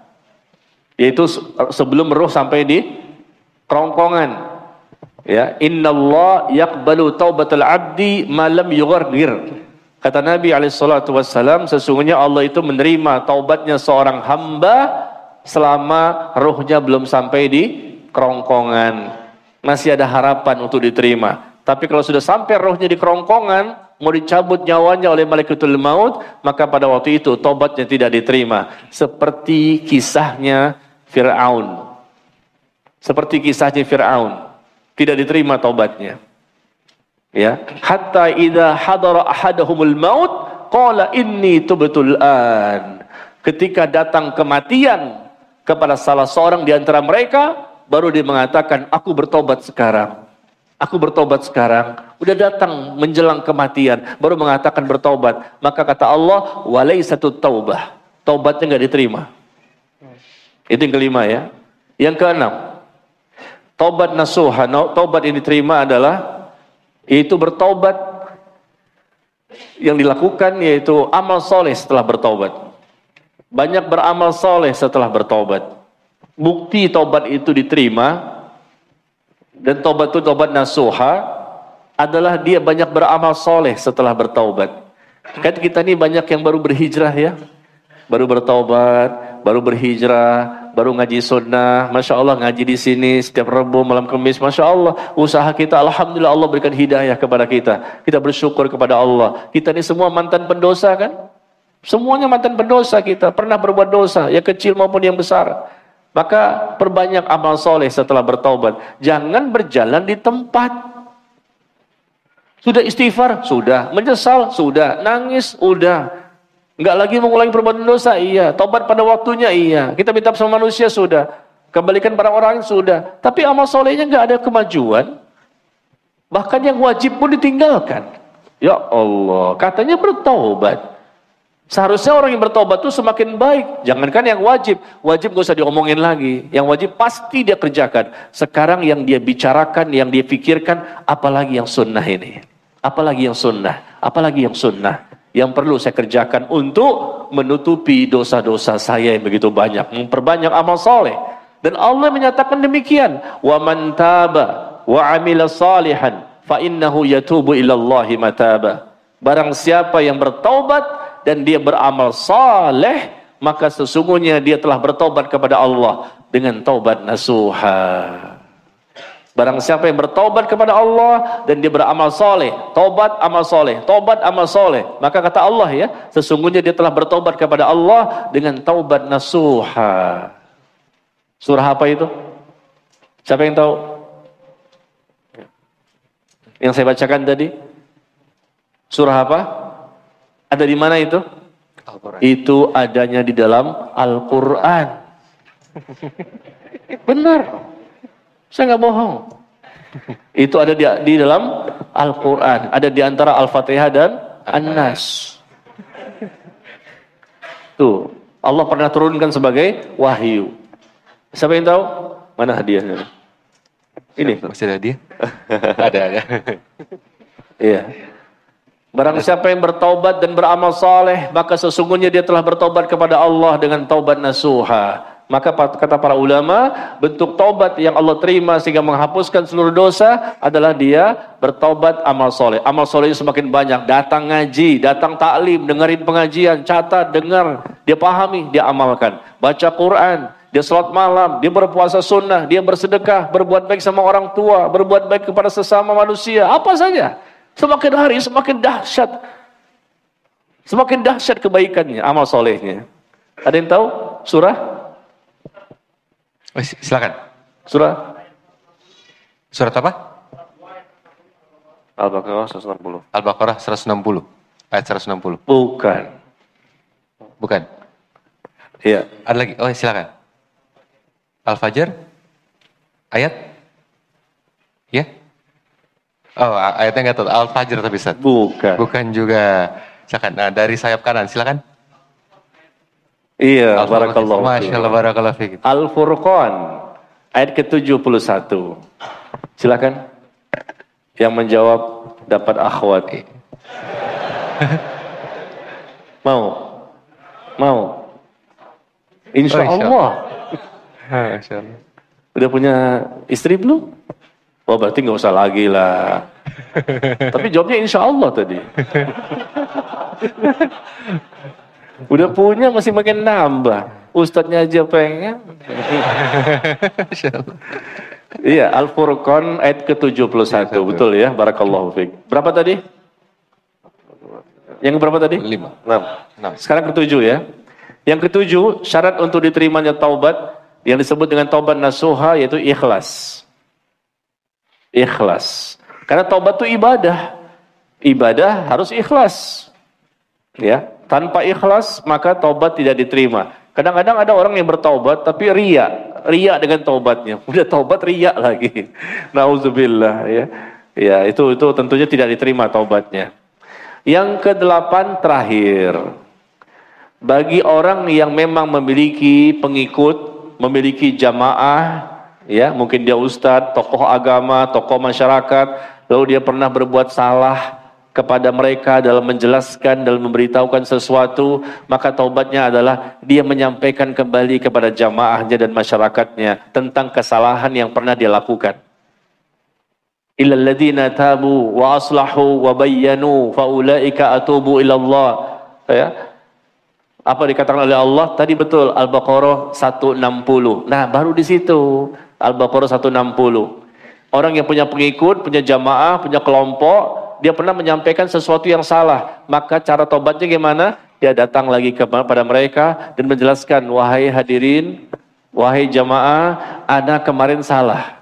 yaitu sebelum roh sampai di kerongkongan. Ya, innallah yaqbalu taubatal abdi ma lam yughargir. Kata Nabi SAW, sesungguhnya Allah itu menerima taubatnya seorang hamba selama rohnya belum sampai di kerongkongan. Masih ada harapan untuk diterima. Tapi kalau sudah sampai rohnya di kerongkongan, mau dicabut nyawanya oleh malaikatul maut, maka pada waktu itu taubatnya tidak diterima. Seperti kisahnya Fir'aun. Seperti kisahnya Fir'aun. Tidak diterima taubatnya. Ya, hatta idza hadara ahadahumul maut qala inni tubtul an. Ketika datang kematian kepada salah seorang di antara mereka, baru dia mengatakan, aku bertobat sekarang. Aku bertobat sekarang. Udah datang menjelang kematian, baru mengatakan bertobat. Maka kata Allah, walaysatut taubah. Taubatnya enggak diterima. Itu yang kelima ya. Yang keenam, taubat nasuha. Taubat yang diterima adalah itu bertobat yang dilakukan yaitu amal soleh setelah bertobat. Banyak beramal soleh setelah bertobat. Bukti taubat itu diterima dan taubat itu taubat nasuha adalah dia banyak beramal soleh setelah bertaubat. Kan kita ini banyak yang baru berhijrah ya, baru bertaubat, baru berhijrah, baru ngaji sunnah, Masya Allah ngaji di sini setiap Rabu malam Kamis, Masya Allah usaha kita, Alhamdulillah Allah berikan hidayah kepada kita. Kita bersyukur kepada Allah. Kita ini semua mantan pendosa kan? Semuanya mantan pendosa kita, pernah berbuat dosa, yang kecil maupun yang besar. Maka perbanyak amal soleh setelah bertaubat. Jangan berjalan di tempat. Sudah istighfar? Sudah. Menyesal? Sudah. Nangis? Udah. Enggak lagi mengulangi perbuatan dosa? Iya. Taubat pada waktunya? Iya. Kita minta sama manusia? Sudah. Kembalikan pada orang? Sudah. Tapi amal solehnya enggak ada kemajuan. Bahkan yang wajib pun ditinggalkan. Ya Allah. Katanya bertaubat. Seharusnya orang yang bertobat itu semakin baik. Jangankan yang wajib. Wajib gak usah diomongin lagi. Yang wajib pasti dia kerjakan. Sekarang yang dia bicarakan, yang dia pikirkan, apalagi yang sunnah ini. Apalagi yang sunnah. Apalagi yang sunnah. Yang perlu saya kerjakan untuk menutupi dosa-dosa saya yang begitu banyak. Memperbanyak amal soleh. Dan Allah menyatakan demikian. Wa man taba wa amila salihan fa innahu yatubu ilallahi mataba. Barang siapa yang bertaubat dan dia beramal saleh, maka sesungguhnya dia telah bertobat kepada Allah dengan taubat nasuha. Barang siapa yang bertobat kepada Allah dan dia beramal soleh, tobat amal soleh, tobat amal soleh, maka kata Allah ya, sesungguhnya dia telah bertobat kepada Allah dengan taubat nasuha. Surah apa itu? Siapa yang tahu? Yang saya bacakan tadi? Surah apa? Ada di mana itu? Al-Quran. Itu adanya di dalam Al-Quran. Benar. Saya nggak bohong. Itu ada di dalam Al-Quran. Ada di antara Al-Fatihah dan An-Nas. Tuh. Allah pernah turunkan sebagai wahyu. Siapa yang tahu? Mana hadiahnya? Ini. Masih ada hadiah? Ada. Iya. Barang siapa yang bertaubat dan beramal saleh, maka sesungguhnya dia telah bertaubat kepada Allah dengan taubat nasuha. Maka kata para ulama, bentuk taubat yang Allah terima sehingga menghapuskan seluruh dosa adalah dia bertaubat amal soleh. Amal solehnya semakin banyak. Datang ngaji, datang taklim, dengerin pengajian, catat, dengar, dia pahami, dia amalkan. Baca Quran, dia salat malam, dia berpuasa sunnah, dia bersedekah, berbuat baik sama orang tua, berbuat baik kepada sesama manusia, apa saja. Semakin hari semakin dahsyat. Semakin dahsyat kebaikannya, amal solehnya. Ada yang tahu surah? Oh, silakan. Surat apa? Al-Baqarah 160. Al-Baqarah 160. Ayat 160. Bukan. Iya. Ada lagi? Oh, silakan. Al-Fajr? Ayat? Ya? Oh, ayatnya nggak tahu. Al-Fajr tapi Ustaz. Bukan juga. Silakan. Nah, dari sayap kanan, silakan. Iya, barakallahu. Masya Allah, barakallahu fiik. Al-Furqan ayat ke-71. Silakan. Yang menjawab dapat akhwat. Mau. Insya Allah. Masya Allah. Udah punya istri belum? Oh berarti nggak usah lagi lah. Tapi jawabnya insya Allah tadi. Udah punya masih makin nambah. Ustadznya aja pengen. Iya, Al-Furqan ayat ke-71. Betul ya, barakallahu fiik. Berapa tadi? Yang berapa tadi? 6. Sekarang ke-7 ya. Yang ke-7, syarat untuk diterimanya taubat yang disebut dengan taubat nasuha yaitu ikhlas. Ikhlas. Karena taubat itu ibadah. Ibadah harus ikhlas. Ya, tanpa ikhlas maka taubat tidak diterima. Kadang-kadang ada orang yang bertaubat tapi ria dengan taubatnya. Udah taubat ria lagi. Nauzubillah ya. Ya, itu tentunya tidak diterima taubatnya. Yang ke-8 terakhir. Bagi orang yang memang memiliki pengikut, memiliki jamaah, ya, mungkin dia ustadz, tokoh agama, tokoh masyarakat, lalu dia pernah berbuat salah kepada mereka dalam menjelaskan, dalam memberitahukan sesuatu, maka taubatnya adalah dia menyampaikan kembali kepada jamaahnya dan masyarakatnya tentang kesalahan yang pernah dia lakukan. Illal ladzina tabu wa aslahu wa bayyanu fa ulaika atubu ilallah. Ya. Apa dikatakan oleh Allah? Tadi betul Al-Baqarah 160. Nah, baru di situ Al-Baqarah 160. Orang yang punya pengikut, punya jamaah, punya kelompok, dia pernah menyampaikan sesuatu yang salah, maka cara tobatnya gimana? Dia datang lagi kepada mereka dan menjelaskan, wahai hadirin, wahai jamaah, ana kemarin salah,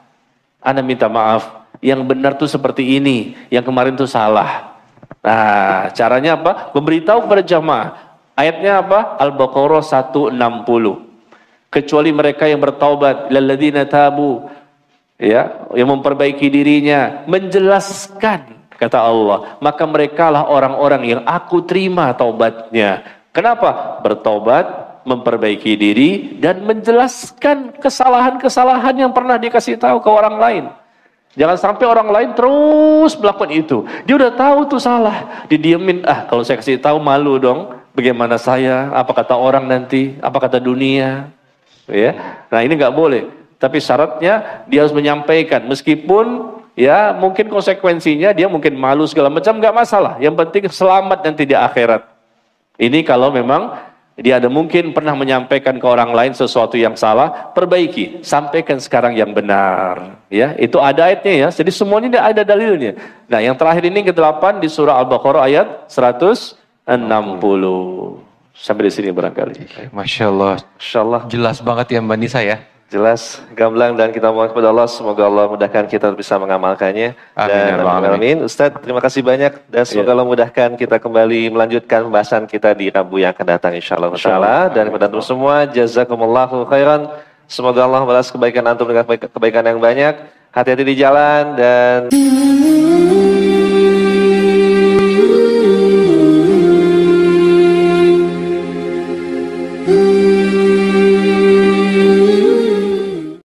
ana minta maaf, yang benar tuh seperti ini, yang kemarin tuh salah. Nah, caranya apa? Memberitahu kepada jamaah. Ayatnya apa? Al-Baqarah 160. Kecuali mereka yang bertaubat, lalladzina tabu, ya, yang memperbaiki dirinya, menjelaskan, kata Allah, maka merekalah orang-orang yang aku terima taubatnya. Kenapa? Bertaubat, memperbaiki diri, dan menjelaskan kesalahan-kesalahan yang pernah dikasih tahu ke orang lain. Jangan sampai orang lain terus melakukan itu. Dia udah tahu tuh salah, didiemin. Kalau saya kasih tahu malu dong. Bagaimana saya? Apa kata orang nanti? Apa kata dunia? Ya. Nah, ini nggak boleh. Tapi syaratnya dia harus menyampaikan, meskipun ya mungkin konsekuensinya dia mungkin malu segala macam, nggak masalah. Yang penting selamat nanti di akhirat. Ini kalau memang dia ada mungkin pernah menyampaikan ke orang lain sesuatu yang salah, perbaiki, sampaikan sekarang yang benar. Ya, itu ada ayatnya ya. Jadi semuanya ada dalilnya. Nah, yang terakhir ini ke-8 di surah Al-Baqarah ayat 160. Sampai di sini barangkali. Masya Allah. Masya Allah. Jelas banget ya Mbak Nisa ya. Jelas, gamblang, dan kita mohon kepada Allah, semoga Allah mudahkan kita bisa mengamalkannya. Amin. Amin. Ustadz, terima kasih banyak dan semoga Allah mudahkan kita kembali melanjutkan pembahasan kita di Rabu yang akan datang insyaallah. Dan kepada antum semua, jazakumullahu khairan. Semoga Allah balas kebaikan antum dengan kebaikan yang banyak. Hati-hati di jalan dan